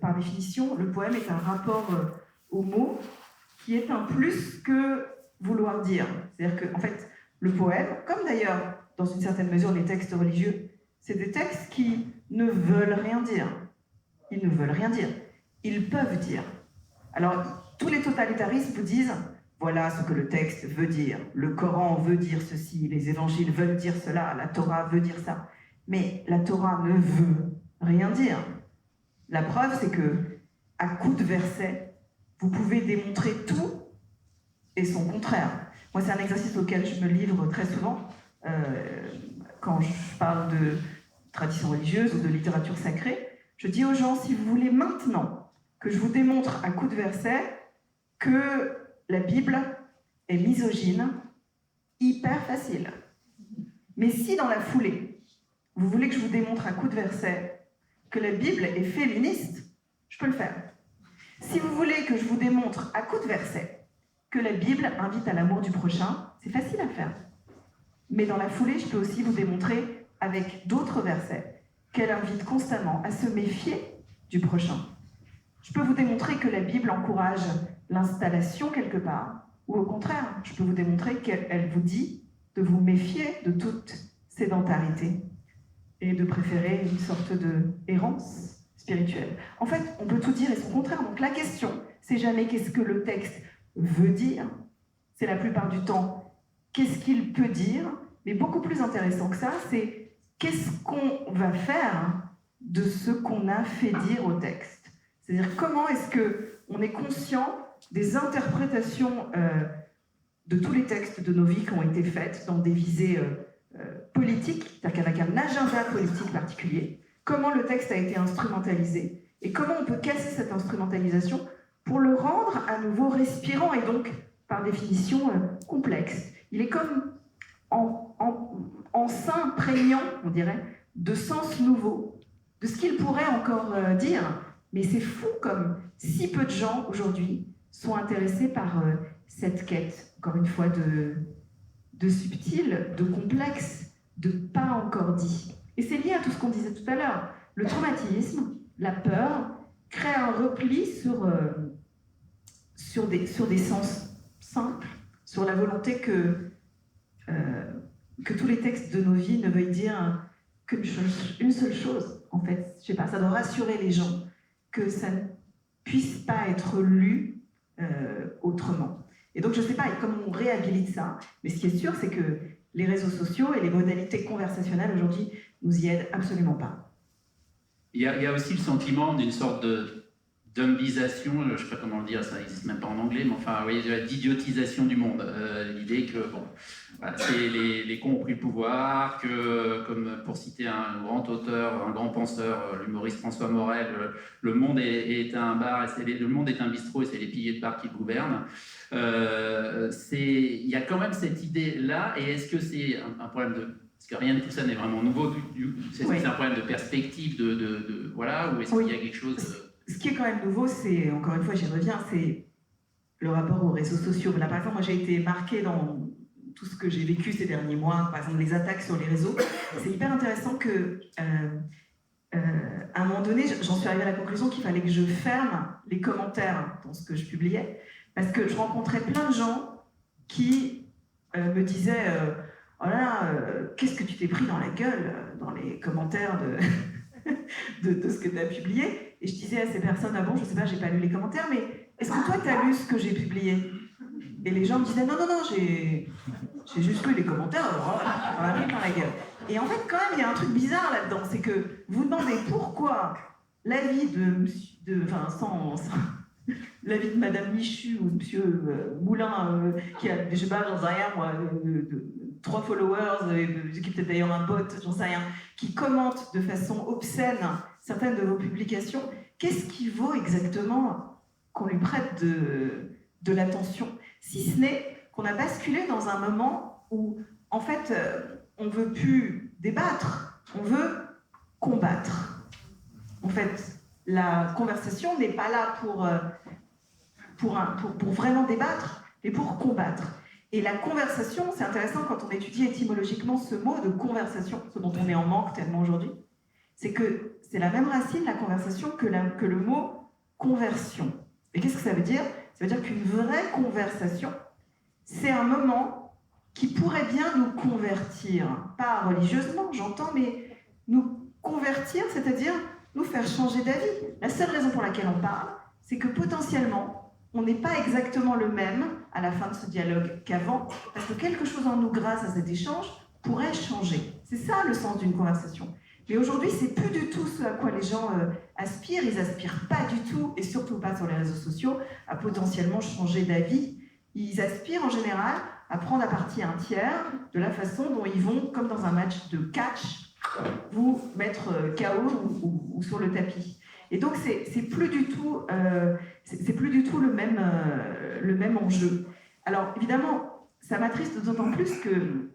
par définition, le poème est un rapport aux mots qui est un plus que vouloir dire. C'est-à-dire que, en fait, le poème, comme d'ailleurs, dans une certaine mesure, les textes religieux, c'est des textes qui ne veulent rien dire. Ils ne veulent rien dire. Ils peuvent dire. Alors, tous les totalitarismes vous disent voilà ce que le texte veut dire. Le Coran veut dire ceci, les évangiles veulent dire cela, la Torah veut dire ça. Mais la Torah ne veut rien dire. La preuve, c'est que, à coups de versets, vous pouvez démontrer tout et son contraire. Moi, c'est un exercice auquel je me livre très souvent quand je parle de tradition religieuse ou de littérature sacrée. Je dis aux gens, si vous voulez maintenant que je vous démontre à coups de versets que la Bible est misogyne, hyper facile. Mais si dans la foulée, vous voulez que je vous démontre à coups de versets que la Bible est féministe, je peux le faire. Si vous voulez que je vous démontre à coups de versets que la Bible invite à l'amour du prochain, c'est facile à faire. Mais dans la foulée, je peux aussi vous démontrer avec d'autres versets qu'elle invite constamment à se méfier du prochain. Je peux vous démontrer que la Bible encourage l'installation quelque part, ou au contraire, je peux vous démontrer qu'elle vous dit de vous méfier de toute sédentarité et de préférer une sorte de errance spirituelle. En fait, on peut tout dire et son contraire. Donc la question, c'est jamais qu'est-ce que le texte veut dire, c'est la plupart du temps qu'est-ce qu'il peut dire, mais beaucoup plus intéressant que ça, c'est qu'est-ce qu'on va faire de ce qu'on a fait dire au texte. C'est-à-dire comment est-ce qu'on est conscient des interprétations de tous les textes de nos vies qui ont été faites dans des visées politiques, c'est-à-dire qu'avec un agenda politique particulier, comment le texte a été instrumentalisé et comment on peut casser cette instrumentalisation pour le rendre à nouveau respirant et donc, par définition, complexe. Il est comme en s'imprégnant, on dirait, de sens nouveaux, de ce qu'il pourrait encore dire. Mais c'est fou comme si peu de gens, aujourd'hui, sont intéressés par cette quête, encore une fois, de subtil, de complexe, de pas encore dit. Et c'est lié à tout ce qu'on disait tout à l'heure. Le traumatisme, la peur, crée un repli sur des sens simples, sur la volonté que tous les textes de nos vies ne veuillent dire qu'une seule chose, en fait. Je sais pas, ça doit rassurer les gens que ça ne puisse pas être lu autrement. Et donc, je ne sais pas comment on réhabilite ça, mais ce qui est sûr, c'est que les réseaux sociaux et les modalités conversationnelles aujourd'hui nous y aident absolument pas. Il y a aussi le sentiment d'une sorte d'humbisation, je ne sais pas comment le dire, ça n'existe même pas en anglais, mais enfin, vous voyez, d'idiotisation du monde. L'idée que, bon, voilà, c'est les cons ont pris le pouvoir, que, comme pour citer un grand auteur, un grand penseur, l'humoriste François Morel, le monde est un bar, le monde est un bistrot et c'est les piliers de bar qui le gouvernent. Il y a quand même cette idée-là, et est-ce que c'est un problème de... Parce que rien de tout ça n'est vraiment nouveau, c'est un problème de perspective, voilà, ou est-ce qu'il y a quelque chose... Ce qui est quand même nouveau, c'est, encore une fois, j'y reviens, c'est le rapport aux réseaux sociaux. Là, par exemple, moi, j'ai été marquée dans tout ce que j'ai vécu ces derniers mois, par exemple, les attaques sur les réseaux. C'est hyper intéressant que à un moment donné, j'en suis arrivée à la conclusion qu'il fallait que je ferme les commentaires dans ce que je publiais, parce que je rencontrais plein de gens qui me disaient oh là là, qu'est-ce que tu t'es pris dans la gueule dans les commentaires de ce que tu as publié. Et je disais à ces personnes, ah bon, je sais pas, j'ai pas lu les commentaires, mais est-ce que toi, tu as lu ce que j'ai publié? Et les gens me disaient, non, j'ai juste lu les commentaires, on l'a pris dans la gueule. Et en fait, quand même, il y a un truc bizarre là-dedans, c'est que vous demandez pourquoi l'avis l'avis de Madame Michu ou Monsieur Moulin, qui a, je sais pas, j'en sais rien, moi, 3 followers, qui est peut-être d'ailleurs un bot, j'en sais rien, qui commente de façon obscène certaines de vos publications, qu'est-ce qui vaut exactement qu'on lui prête de l'attention? Si ce n'est qu'on a basculé dans un moment où, en fait, on ne veut plus débattre, on veut combattre. En fait, la conversation n'est pas là pour vraiment débattre, mais pour combattre. Et la conversation, c'est intéressant quand on étudie étymologiquement ce mot de conversation, ce dont on est en manque tellement aujourd'hui, c'est que c'est la même racine, la conversation, que le mot conversion. Et qu'est-ce que ça veut dire? Ça veut dire qu'une vraie conversation, c'est un moment qui pourrait bien nous convertir, pas religieusement, j'entends, mais nous convertir, c'est-à-dire nous faire changer d'avis. La seule raison pour laquelle on parle, c'est que potentiellement, on n'est pas exactement le même à la fin de ce dialogue qu'avant, parce que quelque chose en nous, grâce à cet échange, pourrait changer. C'est ça le sens d'une conversation. Mais aujourd'hui, c'est plus du tout ce à quoi les gens aspirent. Ils aspirent pas du tout, et surtout pas sur les réseaux sociaux, à potentiellement changer d'avis. Ils aspirent en général à prendre à partie un tiers de la façon dont ils vont, comme dans un match de catch, vous mettre KO ou sur le tapis. Et donc, c'est plus du tout le même enjeu. Alors, évidemment, ça m'attriste d'autant plus que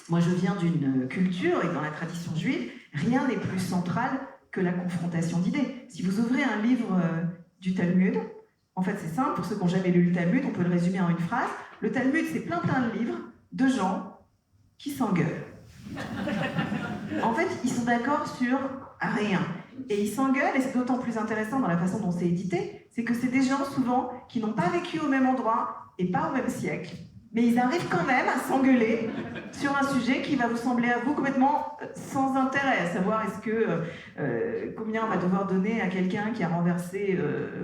moi, je viens d'une culture, et dans la tradition juive, rien n'est plus central que la confrontation d'idées. Si vous ouvrez un livre du Talmud, en fait, c'est simple, pour ceux qui n'ont jamais lu le Talmud, on peut le résumer en une phrase. Le Talmud, c'est plein de livres de gens qui s'engueulent. En fait, ils sont d'accord sur rien. Et ils s'engueulent, et c'est d'autant plus intéressant dans la façon dont c'est édité, c'est que c'est des gens, souvent, qui n'ont pas vécu au même endroit et pas au même siècle, mais ils arrivent quand même à s'engueuler sur un sujet qui va vous sembler à vous complètement sans intérêt, à savoir est-ce que combien on va devoir donner à quelqu'un qui a renversé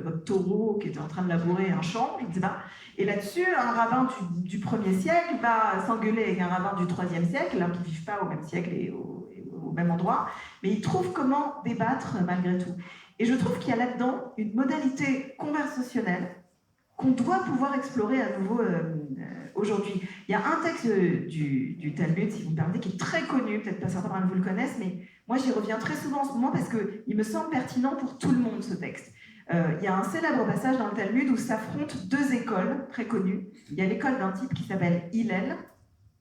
votre taureau qui était en train de labourer un champ, je ne sais pas. Et là-dessus, un rabbin du 1er siècle va s'engueuler avec un rabbin du 3e siècle, alors qu'ils ne vivent pas au même siècle et au même endroit, mais ils trouvent comment débattre malgré tout. Et je trouve qu'il y a là-dedans une modalité conversationnelle qu'on doit pouvoir explorer à nouveau aujourd'hui. Il y a un texte du Talmud, si vous me permettez, qui est très connu, peut-être pas certains d'entre vous le connaissent, mais moi j'y reviens très souvent en ce moment parce qu'il me semble pertinent pour tout le monde, ce texte. Il y a un célèbre passage dans le Talmud où s'affrontent 2 écoles très connues. Il y a l'école d'un type qui s'appelle Hillel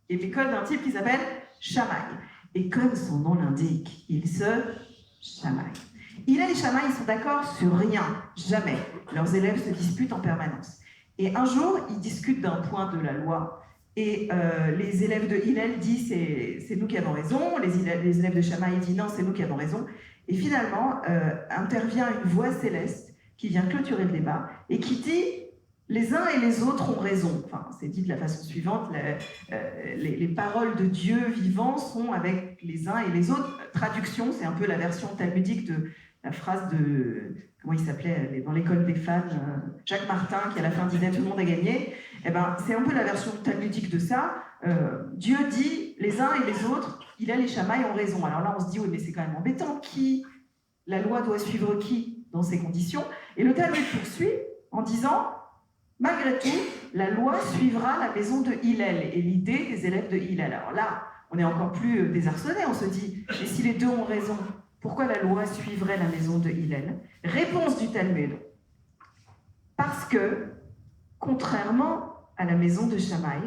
et l'école d'un type qui s'appelle Shammai. Et comme son nom l'indique, ils se chamaillent. Hillel et Shammai, ils sont d'accord sur rien, jamais. Leurs élèves se disputent en permanence. Et un jour, ils discutent d'un point de la loi, et les élèves de Hillel disent c'est nous qui avons raison, les élèves de Shammai disent non, c'est nous qui avons raison. Et finalement, intervient une voix céleste qui vient clôturer le débat et qui dit les uns et les autres ont raison. Enfin, c'est dit de la façon suivante, les paroles de Dieu vivant sont avec les uns et les autres. Traduction, c'est un peu la version talmudique de la phrase de, comment il s'appelait dans l'école des fans, Jacques Martin, qui à la fin disait « tout le monde a gagné ». Eh ben, c'est un peu la version talmudique de ça. Dieu dit les uns et les autres, Hillel et Shammai ont raison. Alors là, on se dit, oui, mais c'est quand même embêtant. La loi doit suivre qui dans ces conditions? Et le Talmud poursuit en disant, malgré tout, la loi suivra la maison de Hillel et l'idée des élèves de Hillel. Alors là, on est encore plus désarçonné, on se dit, et si les deux ont raison, pourquoi la loi suivrait la maison de Hillel? Réponse du Talmud. Parce que, contrairement à la maison de Shammai,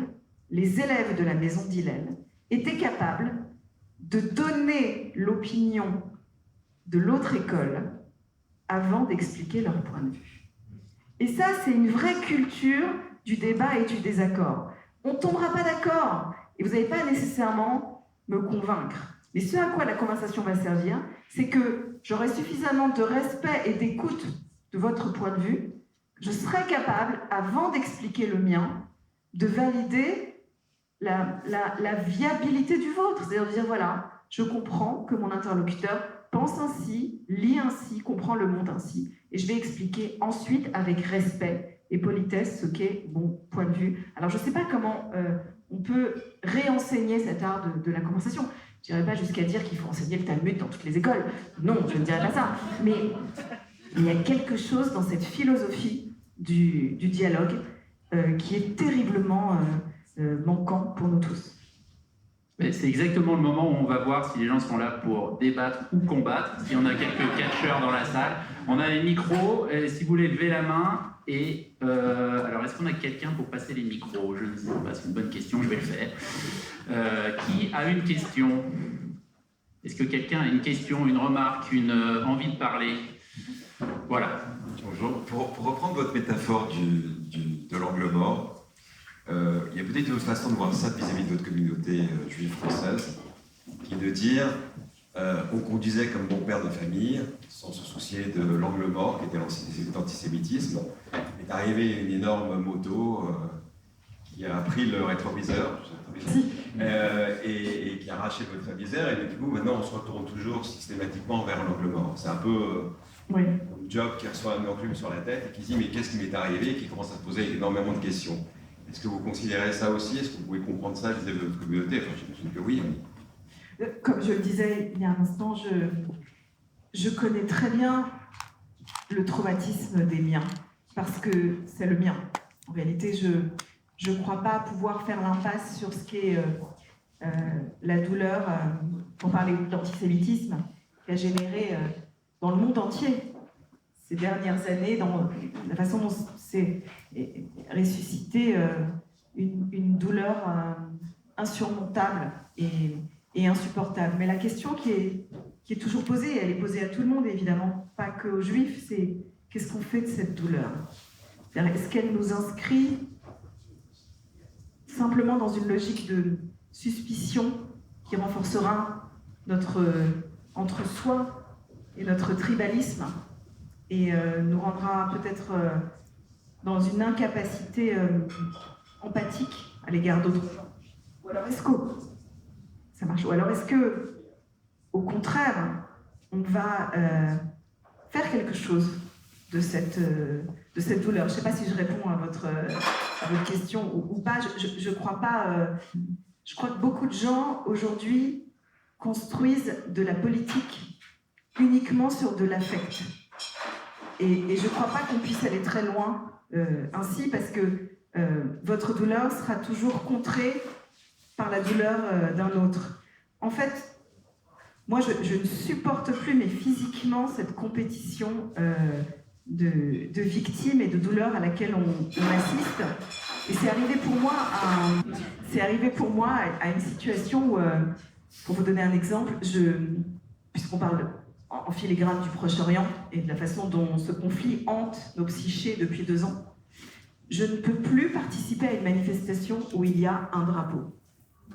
les élèves de la maison d'Hillel étaient capables de donner l'opinion de l'autre école avant d'expliquer leur point de vue. Et ça, c'est une vraie culture du débat et du désaccord. On ne tombera pas d'accord, et vous n'allez pas nécessairement me convaincre. Mais ce à quoi la conversation va servir, c'est que j'aurai suffisamment de respect et d'écoute de votre point de vue, je serai capable, avant d'expliquer le mien, de valider la viabilité du vôtre. C'est-à-dire de dire, voilà, je comprends que mon interlocuteur pense ainsi, lit ainsi, comprend le monde ainsi, et je vais expliquer ensuite avec respect et politesse ce qu'est mon point de vue. Alors je ne sais pas comment on peut réenseigner cet art de la conversation. Je n'irai pas jusqu'à dire qu'il faut enseigner le Talmud dans toutes les écoles. Non, je ne dirais pas ça. Mais il y a quelque chose dans cette philosophie du dialogue qui est terriblement manquant pour nous tous. Mais c'est exactement le moment où on va voir si les gens sont là pour débattre ou combattre. Si on a quelques catcheurs dans la salle, on a les micros. Et si vous voulez lever la main. Et alors, est-ce qu'on a quelqu'un pour passer les micros? Je ne sais pas, c'est une bonne question, je vais le faire. Qui a une question? Est-ce que quelqu'un a une question, une remarque, une envie de parler? Voilà. Bonjour. Pour reprendre votre métaphore de l'angle mort, il y a peut-être une autre façon de voir ça vis-à-vis de votre communauté juive française, qui est de dire on conduisait comme bon père de famille, sans se soucier de l'angle mort, qui était l'antisémitisme. Est arrivée une énorme moto qui a pris le rétroviseur, et qui a arraché le rétroviseur, et du coup, maintenant, on se retourne toujours systématiquement vers l'angle mort. C'est un peu Oui. un job qui reçoit un enclume sur la tête et qui se dit mais qu'est-ce qui m'est arrivé, et qui commence à se poser énormément de questions. Est-ce que vous considérez ça aussi? Est-ce que vous pouvez comprendre ça vis-à-vis de votre communauté? Enfin, j'imagine que oui. Comme je le disais il y a un instant, je connais très bien le traumatisme des miens, parce que c'est le mien. En réalité, je ne crois pas pouvoir faire l'impasse sur ce qu'est la douleur, pour parler d'antisémitisme, qui a généré dans le monde entier ces dernières années, dans la façon dont s'est ressuscité une douleur insurmontable et insupportable. Mais la question qui est toujours posée, elle est posée à tout le monde, évidemment, pas que aux Juifs, c'est qu'est-ce qu'on fait de cette douleur? Est-ce qu'elle nous inscrit simplement dans une logique de suspicion qui renforcera notre entre-soi et notre tribalisme et nous rendra peut-être dans une incapacité empathique à l'égard d'autres gens? Ou alors est-ce que ça marche? Ou alors est-ce que, au contraire, on va faire quelque chose de cette douleur? Je ne sais pas si je réponds à votre question ou pas. Je crois pas. Je crois que beaucoup de gens aujourd'hui construisent de la politique uniquement sur de l'affect. Et je ne crois pas qu'on puisse aller très loin ainsi, parce que votre douleur sera toujours contrée par la douleur d'un autre. En fait, moi, je ne supporte plus, mais physiquement, cette compétition de victimes et de douleurs à laquelle on assiste. Et c'est arrivé pour moi à une situation où, pour vous donner un exemple, puisqu'on parle en filigrane du Proche-Orient et de la façon dont ce conflit hante nos psychés depuis 2 ans, je ne peux plus participer à une manifestation où il y a un drapeau.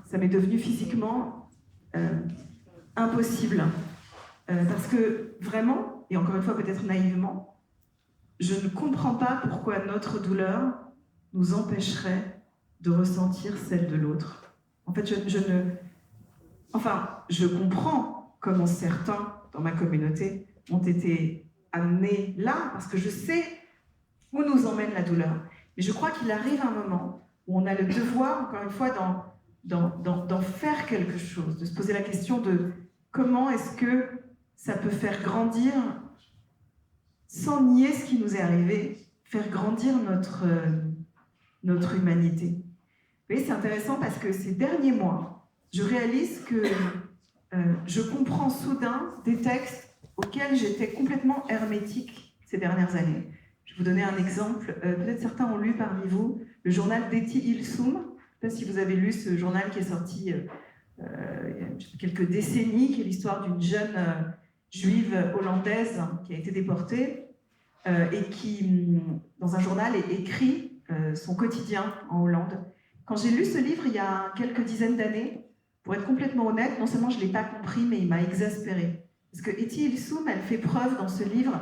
Ça m'est devenu physiquement impossible. Parce que vraiment, et encore une fois peut-être naïvement, je ne comprends pas pourquoi notre douleur nous empêcherait de ressentir celle de l'autre. En fait, je comprends comment certains dans ma communauté ont été amenés là, parce que je sais où nous emmène la douleur. Mais je crois qu'il arrive un moment où on a le devoir, encore une fois, d'en faire quelque chose, de se poser la question de comment est-ce que ça peut faire grandir, sans nier ce qui nous est arrivé, faire grandir notre humanité. Vous voyez, c'est intéressant parce que ces derniers mois, je réalise que je comprends soudain des textes auxquels j'étais complètement hermétique ces dernières années. Je vais vous donner un exemple. Peut-être certains ont lu parmi vous le journal d'Etty Ilsoum. Je ne sais pas si vous avez lu ce journal qui est sorti il y a quelques décennies, qui est l'histoire d'une jeune juive hollandaise qui a été déportée et qui, dans un journal, écrit son quotidien en Hollande. Quand j'ai lu ce livre il y a quelques dizaines d'années, pour être complètement honnête, non seulement je ne l'ai pas compris, mais il m'a exaspérée. Parce que Etty Hillesum, elle fait preuve dans ce livre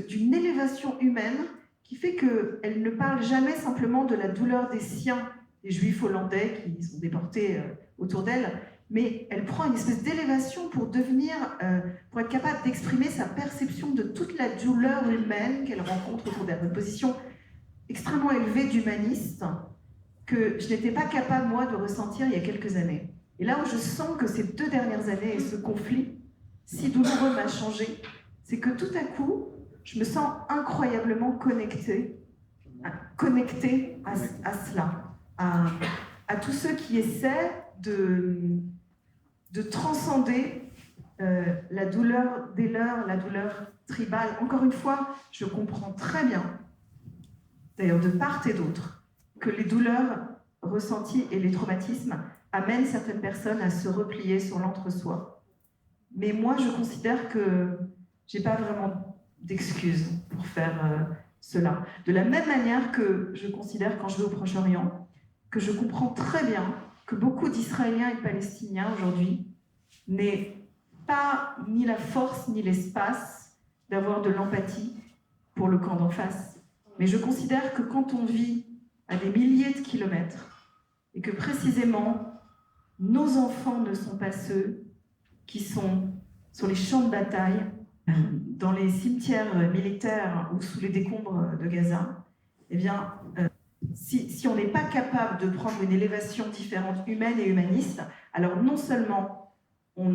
d'une élévation humaine qui fait qu'elle ne parle jamais simplement de la douleur des siens, des juifs hollandais qui sont déportés autour d'elle, mais elle prend une espèce d'élévation pour être capable d'exprimer sa perception de toute la douleur humaine qu'elle rencontre autour d'elle. Une position extrêmement élevée d'humaniste que je n'étais pas capable, moi, de ressentir il y a quelques années. Et là où je sens que ces 2 dernières années et ce conflit si douloureux m'a changé, c'est que tout à coup, je me sens incroyablement connectée à cela, à tous ceux qui essaient de transcender la douleur des leurs, la douleur tribale. Encore une fois, je comprends très bien, d'ailleurs de part et d'autre, que les douleurs ressenties et les traumatismes amènent certaines personnes à se replier sur l'entre-soi. Mais moi, je considère que j'ai pas vraiment d'excuses pour faire cela. De la même manière que je considère, quand je vais au Proche-Orient, que je comprends très bien que beaucoup d'Israéliens et de Palestiniens aujourd'hui n'aient pas ni la force ni l'espace d'avoir de l'empathie pour le camp d'en face. Mais je considère que quand on vit à des milliers de kilomètres et que précisément nos enfants ne sont pas ceux qui sont sur les champs de bataille, dans les cimetières militaires ou sous les décombres de Gaza, eh bien, si on n'est pas capable de prendre une élévation différente, humaine et humaniste, alors non seulement on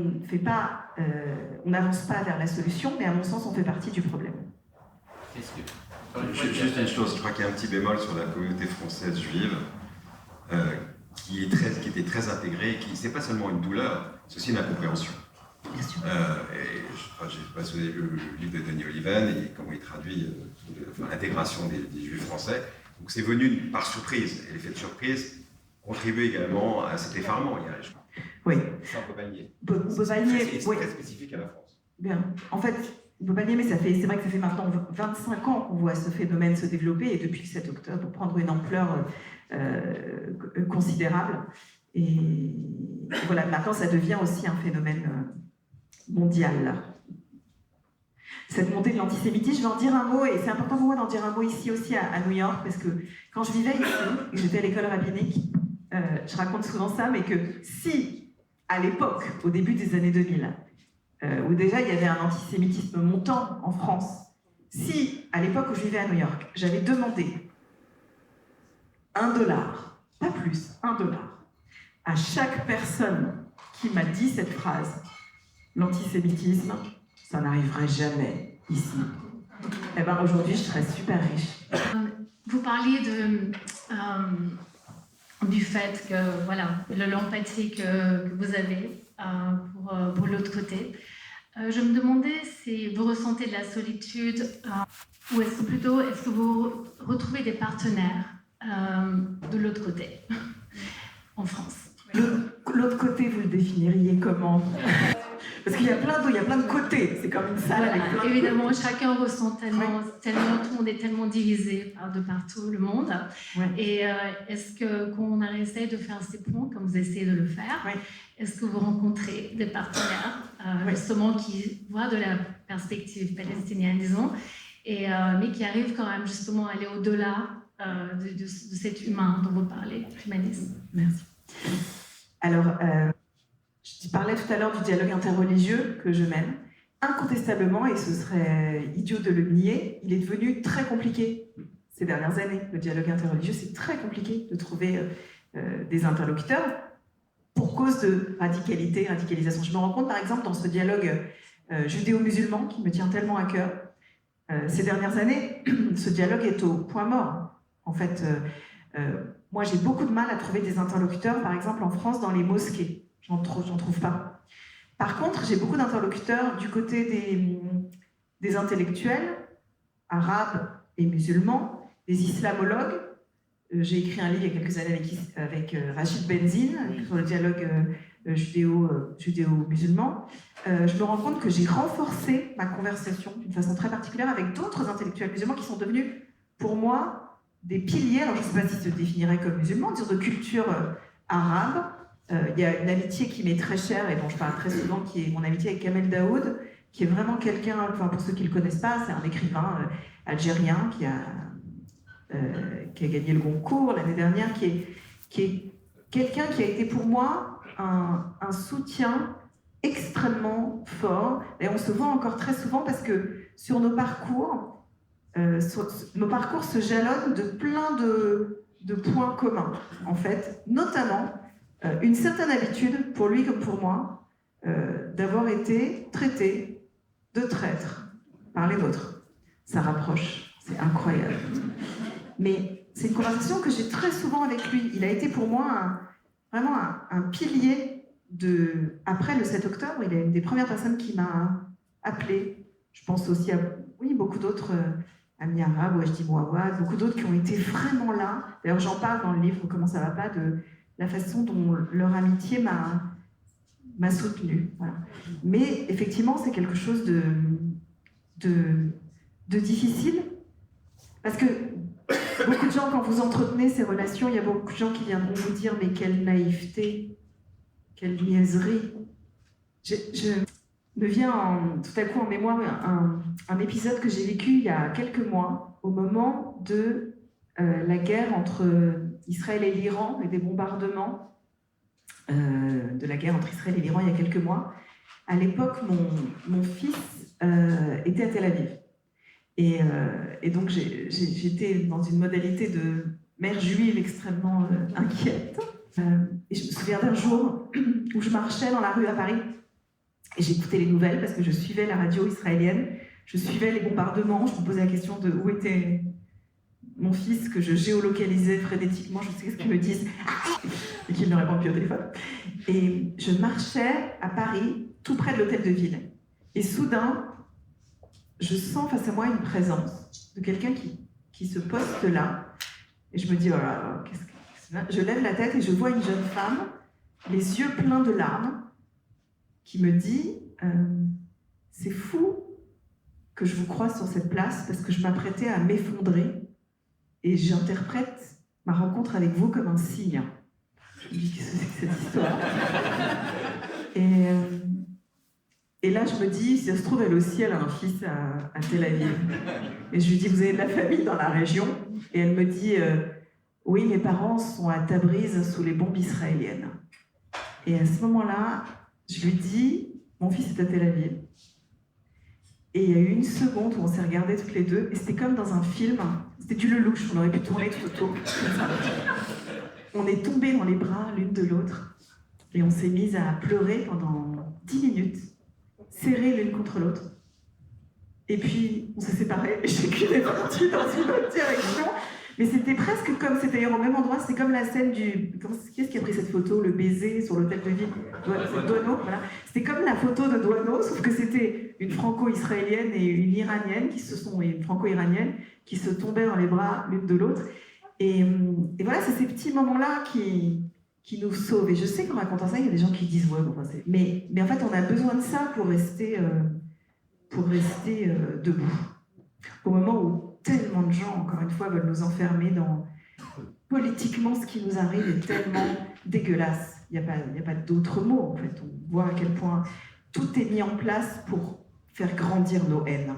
n'avance pas vers la solution, mais à mon sens, on fait partie du problème. Juste une chose, je crois qu'il y a un petit bémol sur la communauté française juive qui était très intégrée et qui, c'est pas seulement une douleur, c'est aussi une incompréhension. Bien sûr. J'ai passé le livre de Denis Oliven et comment il traduit l'intégration des juifs français. Donc c'est venu par surprise, et l'effet de surprise contribue également à cet effarement. Oui. Ça, on peut pas nier. On peut pas nier. C'est très spécifique à la France. Bien. En fait, on ne peut pas nier, mais c'est vrai que ça fait maintenant 25 ans qu'on voit ce phénomène se développer, et depuis le 7 octobre, prendre une ampleur considérable. Et voilà, maintenant, ça devient aussi un phénomène mondial. Cette montée de l'antisémitisme, je vais en dire un mot, et c'est important pour moi d'en dire un mot ici aussi à New York, parce que quand je vivais ici, et j'étais à l'école rabbinique, je raconte souvent ça, mais que si, à l'époque, au début des années 2000, où déjà il y avait un antisémitisme montant en France, si, à l'époque où je vivais à New York, j'avais demandé $1, pas plus, $1, à chaque personne qui m'a dit cette phrase, l'antisémitisme, ça n'arriverait jamais ici. Eh bien, aujourd'hui, je serais super riche. Vous parliez du fait que, voilà, de l'empathie que vous avez pour l'autre côté. Je me demandais si vous ressentez de la solitude ou est-ce que vous retrouvez des partenaires de l'autre côté, en France? L'autre côté, vous le définiriez comment? Parce qu'il y a plein de côtés, c'est comme une salle voilà, avec plein de évidemment, côtés. chacun ressent tellement, tout le monde est tellement divisé de partout le monde. Ouais. Et est-ce que quand on essaie de faire ces ponts, comme vous essayez de le faire, Ouais. est-ce que vous rencontrez des partenaires justement qui voient de la perspective palestinienne, disons, mais qui arrivent quand même justement à aller au-delà de cet humain dont vous parlez, humanisme? Merci. Alors, je parlais tout à l'heure du dialogue interreligieux que je mène. Incontestablement, et ce serait idiot de le nier, il est devenu très compliqué ces dernières années. Le dialogue interreligieux, c'est très compliqué de trouver des interlocuteurs pour cause de radicalisation. Je me rends compte, par exemple, dans ce dialogue judéo-musulman qui me tient tellement à cœur, ces dernières années, ce dialogue est au point mort. En fait, moi, j'ai beaucoup de mal à trouver des interlocuteurs, par exemple, en France, dans les mosquées. J'en trouve pas. Par contre, j'ai beaucoup d'interlocuteurs du côté des intellectuels, arabes et musulmans, des islamologues. J'ai écrit un livre il y a quelques années avec Rachid Benzine sur le dialogue judéo-musulman. Je me rends compte que j'ai renforcé ma conversation d'une façon très particulière avec d'autres intellectuels musulmans qui sont devenus, pour moi, des piliers, alors je ne sais pas si se définirait comme musulmans, de culture arabe, Il y a une amitié qui m'est très chère et dont je parle très souvent, qui est mon amitié avec Kamel Daoud, qui est vraiment quelqu'un, enfin pour ceux qui ne le connaissent pas, c'est un écrivain algérien qui a gagné le Goncourt l'année dernière, qui est quelqu'un qui a été pour moi un soutien extrêmement fort. Et on se voit encore très souvent parce que sur nos parcours se jalonnent de plein de points communs, en fait, notamment une certaine habitude, pour lui comme pour moi, d'avoir été traité de traître par les nôtres. Ça rapproche, c'est incroyable. Mais c'est une conversation que j'ai très souvent avec lui. Il a été pour moi vraiment un pilier après le 7 octobre. Il est une des premières personnes qui m'a appelée. Je pense aussi à beaucoup d'autres, Amis Arabes, Wajdi Mouawad, beaucoup d'autres qui ont été vraiment là. D'ailleurs, j'en parle dans le livre Comment ça va pas, de la façon dont leur amitié m'a soutenue. Voilà. Mais effectivement, c'est quelque chose de difficile, parce que beaucoup de gens, quand vous entretenez ces relations, il y a beaucoup de gens qui viendront vous dire « mais quelle naïveté, quelle niaiserie ». Je me vient tout à coup en mémoire un épisode que j'ai vécu il y a quelques mois, au moment de la guerre entre Israël et l'Iran et des bombardements de la guerre entre Israël et l'Iran il y a quelques mois. À l'époque, mon fils était à Tel Aviv. Et donc, j'étais dans une modalité de mère juive extrêmement inquiète. Et je me souviens d'un jour où je marchais dans la rue à Paris et j'écoutais les nouvelles parce que je suivais la radio israélienne, je suivais les bombardements, je me posais la question de où était mon fils, que je géolocalisais frénétiquement, je sais ce qu'ils me disent, et qu'il ne répond plus au téléphone. Et je marchais à Paris, tout près de l'hôtel de ville. Et soudain, je sens face à moi une présence de quelqu'un qui se poste là. Et je me dis, oh là là, qu'est-ce que c'est là ? Je lève la tête et je vois une jeune femme, les yeux pleins de larmes, qui me dit, c'est fou que je vous croise sur cette place parce que je m'apprêtais à m'effondrer et j'interprète ma rencontre avec vous comme un signe. Je me dis, qu'est-ce que c'est que cette histoire ? Et là, je me dis, si ça se trouve, elle aussi, elle a un fils à Tel Aviv. Et je lui dis, vous avez de la famille dans la région ? Et elle me dit, oui, mes parents sont à Tabriz sous les bombes israéliennes. Et à ce moment-là, je lui dis, mon fils est à Tel Aviv. Et il y a eu une seconde où on s'est regardés toutes les deux, et c'était comme dans un film, c'était du Lelouch, on aurait pu tourner tout autour. On est tombés dans les bras l'une de l'autre, et on s'est mis à pleurer pendant 10 minutes, serrés l'une contre l'autre. Et puis, on s'est séparés, et chacune est partie dans une autre direction. Mais c'était presque comme, c'était d'ailleurs au même endroit, c'était comme la scène du... Qui est-ce qui a pris cette photo, le baiser sur l'hôtel de ville ? Douaneau, voilà. C'était comme la photo de Douaneau, sauf que c'était une franco-israélienne et une iranienne, une franco-iranienne, qui se tombaient dans les bras l'une de l'autre. Et voilà, c'est ces petits moments-là qui nous sauvent. Et je sais qu'en racontant ça, il y a des gens qui disent, ouais, bon, mais en fait, on a besoin de ça pour rester debout. Au moment où tellement de gens, encore une fois, veulent nous enfermer dans... Politiquement, ce qui nous arrive est tellement dégueulasse. Il n'y a pas d'autre mot, en fait. On voit à quel point tout est mis en place pour faire grandir nos haines.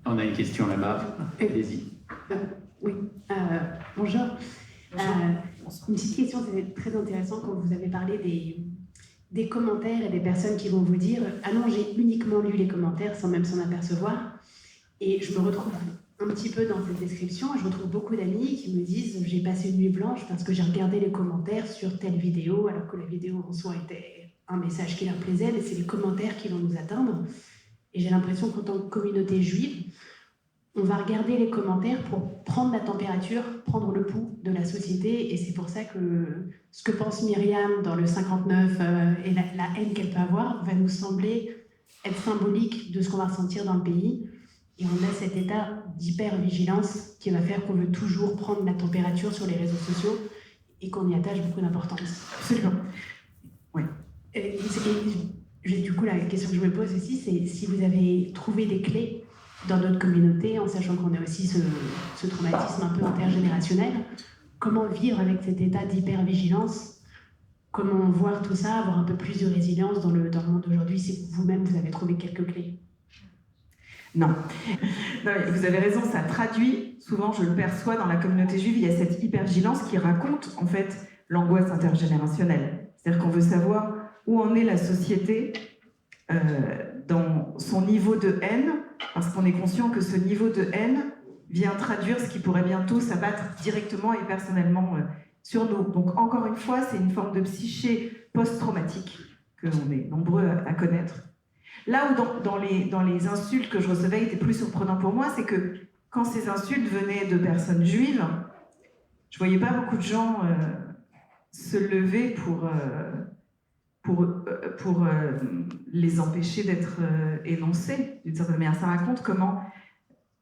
On a une question là-bas. Allez-y. Oui. Bonjour. Une petite question, c'est très intéressant quand vous avez parlé des commentaires et des personnes qui vont vous dire « Ah non, j'ai uniquement lu les commentaires sans même s'en apercevoir ». Et je me retrouve un petit peu dans cette description, et je retrouve beaucoup d'amis qui me disent « J'ai passé une nuit blanche parce que j'ai regardé les commentaires sur telle vidéo, alors que la vidéo en soi était un message qui leur plaisait, mais c'est les commentaires qui vont nous atteindre. » Et j'ai l'impression qu'en tant que communauté juive, on va regarder les commentaires pour prendre la température, prendre le pouls de la société, et c'est pour ça que ce que pense Myriam dans le 59 et la haine qu'elle peut avoir va nous sembler être symbolique de ce qu'on va ressentir dans le pays. Et on a cet état d'hyper-vigilance qui va faire qu'on veut toujours prendre la température sur les réseaux sociaux et qu'on y attache beaucoup d'importance. Absolument. Oui. Du coup, la question que je me pose aussi, c'est si vous avez trouvé des clés dans notre communauté, en sachant qu'on a aussi ce traumatisme un peu intergénérationnel, comment vivre avec cet état d'hyper-vigilance comment voir tout ça, avoir un peu plus de résilience dans le monde d'aujourd'hui, si vous-même vous avez trouvé quelques clés? Non. Non, mais vous avez raison, ça traduit, souvent je le perçois dans la communauté juive, il y a cette hypervigilance qui raconte en fait l'angoisse intergénérationnelle. C'est-à-dire qu'on veut savoir où en est la société dans son niveau de haine, parce qu'on est conscient que ce niveau de haine vient traduire ce qui pourrait bientôt s'abattre directement et personnellement sur nous. Donc encore une fois, c'est une forme de psyché post-traumatique que l'on est nombreux à connaître. Là où dans les insultes que je recevais était plus surprenant pour moi, c'est que quand ces insultes venaient de personnes juives, je voyais pas beaucoup de gens se lever pour les empêcher d'être énoncés. D'une certaine manière, ça raconte comment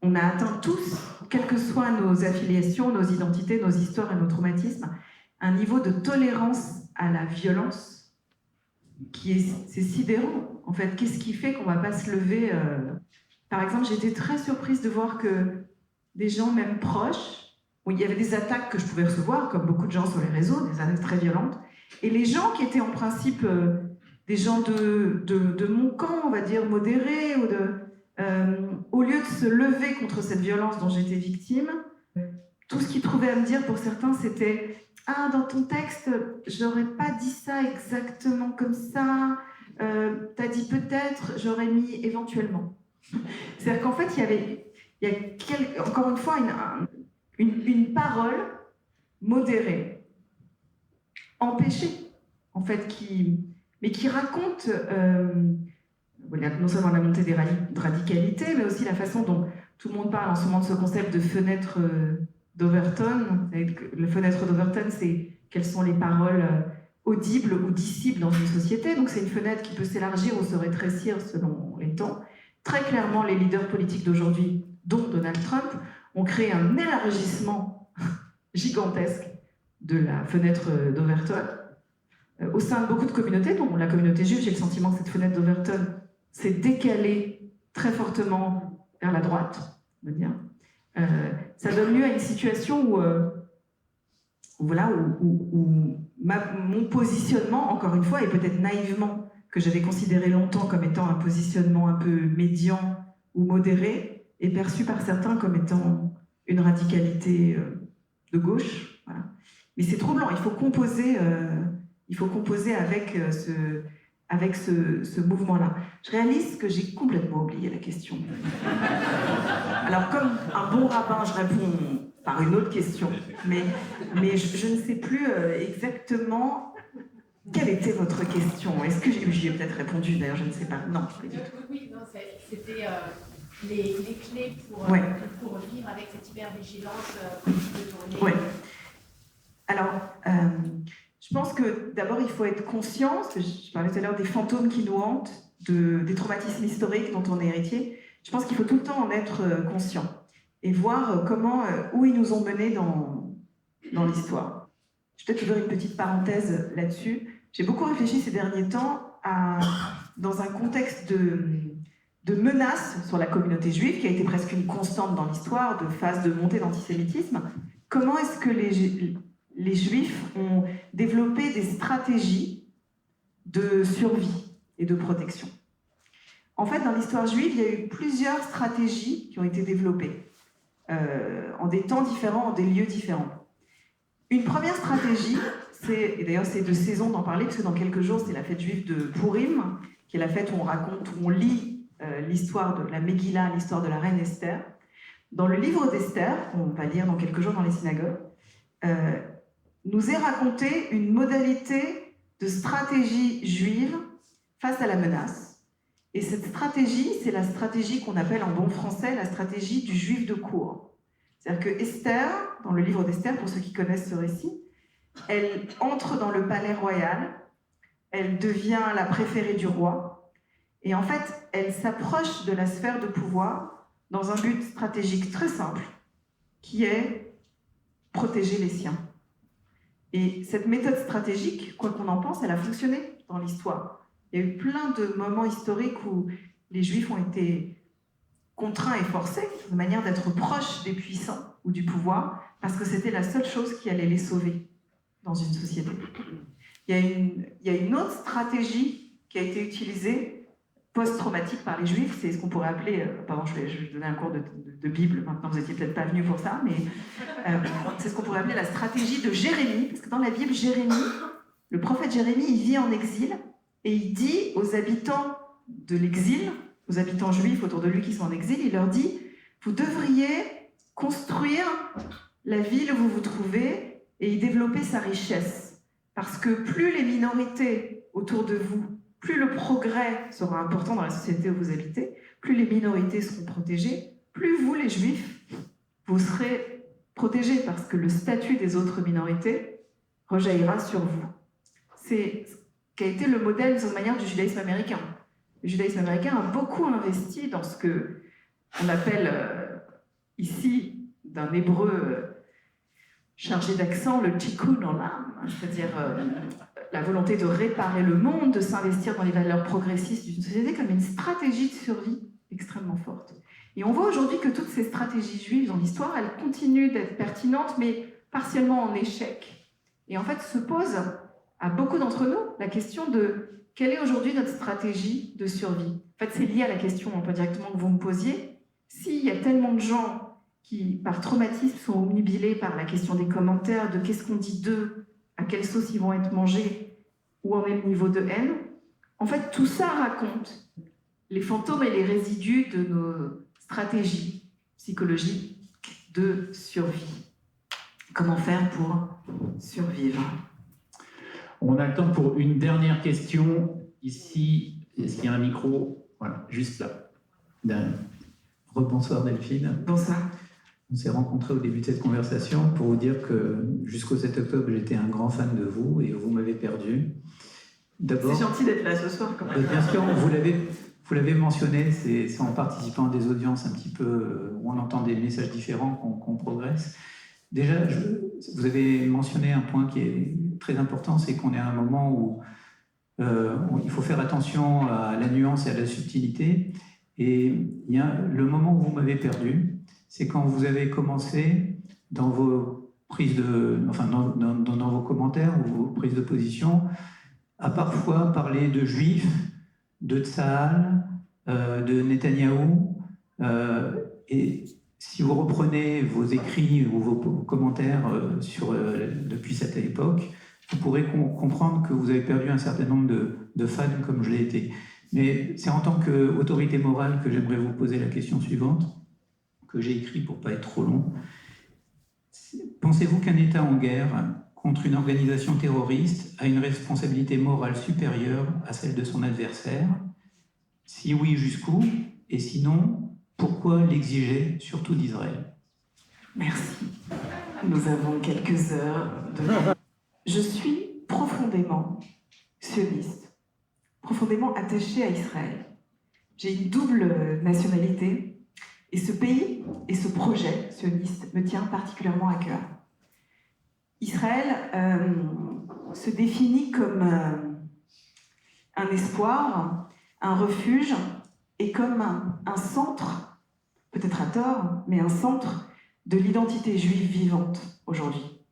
on a atteint tous, quelles que soient nos affiliations, nos identités, nos histoires et nos traumatismes, un niveau de tolérance à la violence c'est sidérant, en fait. Qu'est-ce qui fait qu'on ne va pas se lever Par exemple, j'étais très surprise de voir que des gens, même proches, où il y avait des attaques que je pouvais recevoir, comme beaucoup de gens sur les réseaux, des attaques très violentes, et les gens qui étaient en principe des gens de mon camp, on va dire, modérés, au lieu de se lever contre cette violence dont j'étais victime, tout ce qu'ils trouvaient à me dire pour certains, c'était « Ah, dans ton texte, j'aurais pas dit ça exactement comme ça, t'as dit peut-être, j'aurais mis éventuellement. » C'est-à-dire qu'en fait, il y a encore une fois une parole modérée, empêchée, en fait, mais qui raconte non seulement la montée des radicalités, mais aussi la façon dont tout le monde parle en ce moment de ce concept de fenêtre d'Overton. La fenêtre d'Overton, c'est quelles sont les paroles audibles ou dissibles dans une société. Donc c'est une fenêtre qui peut s'élargir ou se rétrécir selon les temps. Très clairement, les leaders politiques d'aujourd'hui, dont Donald Trump, ont créé un élargissement gigantesque de la fenêtre d'Overton. Au sein de beaucoup de communautés, dont la communauté juive, j'ai le sentiment que cette fenêtre d'Overton s'est décalée très fortement vers la droite, on va dire. Ça donne lieu à une situation où mon positionnement, encore une fois, et peut-être naïvement, que j'avais considéré longtemps comme étant un positionnement un peu médian ou modéré, est perçu par certains comme étant une radicalité de gauche. Voilà. Mais c'est troublant, il faut composer avec ce mouvement-là. Je réalise que j'ai complètement oublié la question. Alors, comme un bon rabbin, je réponds par une autre question, mais je ne sais plus exactement quelle était votre question. Est-ce que j'y ai peut-être répondu, d'ailleurs, je ne sais pas. Non, pas du tout. Oui, non, c'était les clés pour vivre avec cette hypervigilance de tournée. Oui. Alors, je pense que d'abord, il faut être conscient, parce que je parlais tout à l'heure des fantômes qui nous hantent, des traumatismes historiques dont on est héritier. Je pense qu'il faut tout le temps en être conscient et voir où ils nous ont menés dans l'histoire. Je vais peut-être ouvrir une petite parenthèse là-dessus. J'ai beaucoup réfléchi ces derniers temps dans un contexte de menaces sur la communauté juive, qui a été presque une constante dans l'histoire, de phase de montée d'antisémitisme. Comment est-ce que les Juifs ont développé des stratégies de survie et de protection? En fait, dans l'histoire juive, il y a eu plusieurs stratégies qui ont été développées en des temps différents, en des lieux différents. Une première stratégie, et d'ailleurs c'est de saison d'en parler, parce que dans quelques jours, c'est la fête juive de Purim, qui est la fête où on lit l'histoire de la Megillah, l'histoire de la reine Esther. Dans le livre d'Esther, qu'on va lire dans quelques jours dans les synagogues, nous est racontée une modalité de stratégie juive face à la menace. Et cette stratégie, c'est la stratégie qu'on appelle en bon français la stratégie du juif de cour. C'est-à-dire que Esther, dans le livre d'Esther, pour ceux qui connaissent ce récit, elle entre dans le palais royal, elle devient la préférée du roi, et en fait, elle s'approche de la sphère de pouvoir dans un but stratégique très simple, qui est protéger les siens. Et cette méthode stratégique, quoi qu'on en pense, elle a fonctionné dans l'histoire. Il y a eu plein de moments historiques où les Juifs ont été contraints et forcés de manière d'être proches des puissants ou du pouvoir, parce que c'était la seule chose qui allait les sauver dans une société. Il y a une autre stratégie qui a été utilisée post-traumatique par les Juifs, c'est ce qu'on pourrait appeler, pardon, je vais donner un cours de Bible, maintenant vous n'étiez peut-être pas venus pour ça, mais c'est ce qu'on pourrait appeler la stratégie de Jérémie, parce que dans la Bible, Jérémie, le prophète Jérémie, il vit en exil, et il dit aux habitants de l'exil, aux habitants juifs autour de lui qui sont en exil, il leur dit, vous devriez construire la ville où vous vous trouvez et y développer sa richesse, parce que plus les minorités autour de vous, plus le progrès sera important dans la société où vous habitez, plus les minorités seront protégées, plus vous, les Juifs, vous serez protégés parce que le statut des autres minorités rejaillira sur vous. C'est ce qui a été le modèle, de toute manière, du judaïsme américain. Le judaïsme américain a beaucoup investi dans ce qu'on appelle ici, d'un hébreu chargé d'accent, le tikkun olam, c'est-à-dire la volonté de réparer le monde, de s'investir dans les valeurs progressistes d'une société comme une stratégie de survie extrêmement forte. Et on voit aujourd'hui que toutes ces stratégies juives dans l'histoire, elles continuent d'être pertinentes, mais partiellement en échec. Et en fait, se pose à beaucoup d'entre nous la question de quelle est aujourd'hui notre stratégie de survie. En fait, c'est lié à la question, un peu directement, que vous me posiez. S'il y a tellement de gens qui, par traumatisme, sont omnubilés par la question des commentaires, de qu'est-ce qu'on dit d'eux, à quelle sauce ils vont être mangés, où en est le niveau de haine. En fait, tout ça raconte les fantômes et les résidus de nos stratégies psychologiques de survie. Comment faire pour survivre? On a le temps pour une dernière question. Ici, est-ce qu'il y a un micro? Voilà, juste là. Derrière. Rebonsoir Delphine. Bonsoir. On s'est rencontrés au début de cette conversation pour vous dire que jusqu'au 7 octobre, j'étais un grand fan de vous et vous m'avez perdu. C'est gentil d'être là ce soir quand même. Bien sûr, vous l'avez mentionné, c'est en participant à des audiences un petit peu où on entend des messages différents qu'on progresse. Déjà, vous avez mentionné un point qui est très important, c'est qu'on est à un moment où il faut faire attention à la nuance et à la subtilité. Et il y a le moment où vous m'avez perdu, c'est quand vous avez commencé dans vos prises de, enfin dans vos commentaires ou vos prises de position, à parfois parler de juifs, de Tsahal, de Netanyahou. Et si vous reprenez vos écrits ou vos commentaires depuis cette époque, vous pourrez comprendre que vous avez perdu un certain nombre de fans comme je l'ai été. Mais c'est en tant qu'autorité morale que j'aimerais vous poser la question suivante, que j'ai écrit pour ne pas être trop long. Pensez-vous qu'un État en guerre contre une organisation terroriste a une responsabilité morale supérieure à celle de son adversaire? Si oui, jusqu'où? Et sinon, pourquoi l'exiger, surtout d'Israël? Merci. Nous avons quelques heures de... Je suis profondément sioniste, profondément attachée à Israël. J'ai une double nationalité et ce pays et ce projet sioniste me tient particulièrement à cœur. Israël se définit comme un espoir, un refuge et comme un centre, peut-être à tort, mais un centre de l'identité juive vivante aujourd'hui.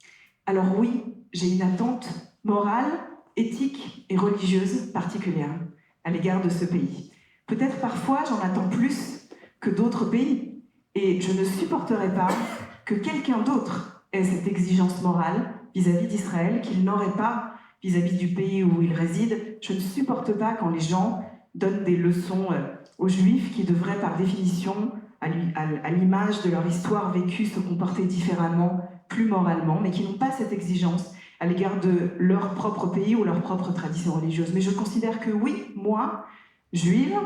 Alors oui, j'ai une attente morale, éthique et religieuse particulière à l'égard de ce pays. Peut-être parfois j'en attends plus que d'autres pays et je ne supporterai pas que quelqu'un d'autre ait cette exigence morale vis-à-vis d'Israël qu'il n'aurait pas vis-à-vis du pays où il réside. Je ne supporte pas quand les gens donnent des leçons aux Juifs qui devraient par définition, à l'image de leur histoire vécue, se comporter différemment, plus moralement, mais qui n'ont pas cette exigence à l'égard de leur propre pays ou leur propre tradition religieuse. Mais je considère que oui, moi, juive,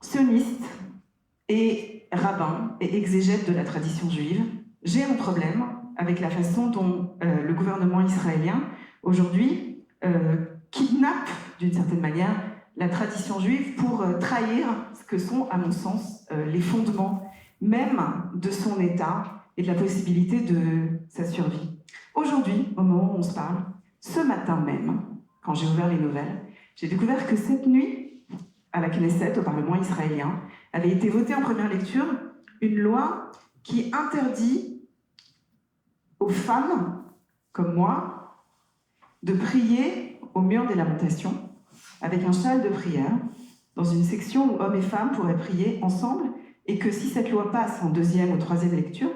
sioniste et rabbin et exégète de la tradition juive, j'ai un problème avec la façon dont le gouvernement israélien, aujourd'hui, kidnappe, d'une certaine manière, la tradition juive pour trahir ce que sont, à mon sens, les fondements même de son État et de la possibilité de sa survie. Aujourd'hui, au moment où on se parle, ce matin même, quand j'ai ouvert les nouvelles, j'ai découvert que cette nuit, à la Knesset, au Parlement israélien, avait été votée en première lecture une loi qui interdit aux femmes, comme moi, de prier au mur des lamentations, avec un châle de prière, dans une section où hommes et femmes pourraient prier ensemble, et que si cette loi passe en 2e ou 3e lecture,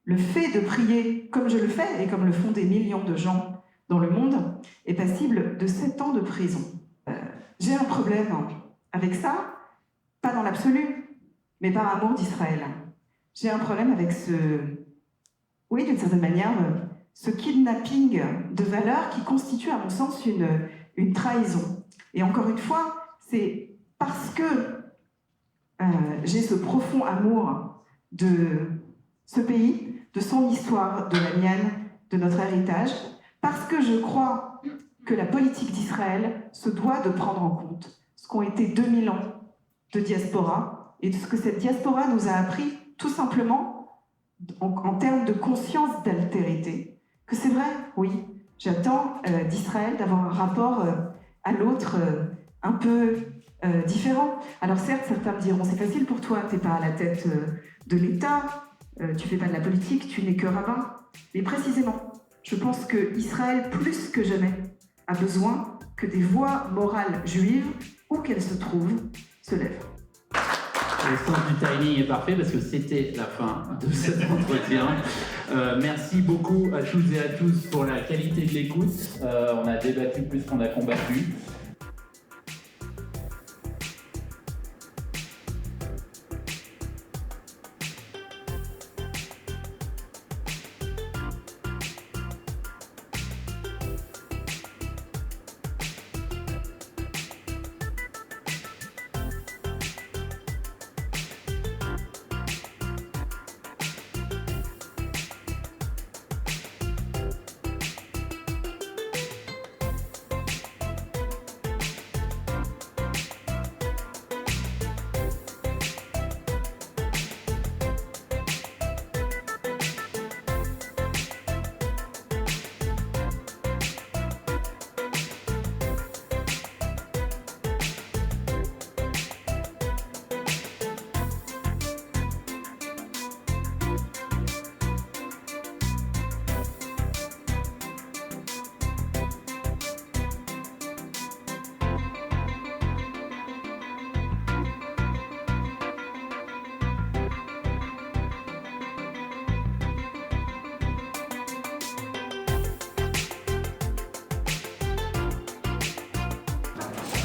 le fait de prier comme je le fais, et comme le font des millions de gens dans le monde, est passible de 7 ans de prison. J'ai un problème avec ça, pas dans l'absolu, mais par amour d'Israël. J'ai un problème avec oui, d'une certaine manière, ce kidnapping de valeurs qui constitue, à mon sens, une trahison. Et encore une fois, c'est parce que j'ai ce profond amour de ce pays, de son histoire, de la mienne, de notre héritage, parce que je crois que la politique d'Israël se doit de prendre en compte ce qu'ont été 2000 ans de diaspora et de ce que cette diaspora nous a appris tout simplement en termes de conscience d'altérité. Que c'est vrai, oui, j'attends d'Israël d'avoir un rapport à l'autre un peu différent. Alors certes, certains me diront, c'est facile pour toi, t'es pas à la tête de l'État, tu fais pas de la politique, tu n'es que rabbin. Mais précisément, je pense que Israël, plus que jamais, a besoin que des voix morales juives, où qu'elles se trouvent, se lèvent. Le sens du timing est parfait parce que c'était la fin de cet entretien. Merci beaucoup à toutes et à tous pour la qualité de l'écoute. On a débattu plus qu'on a combattu.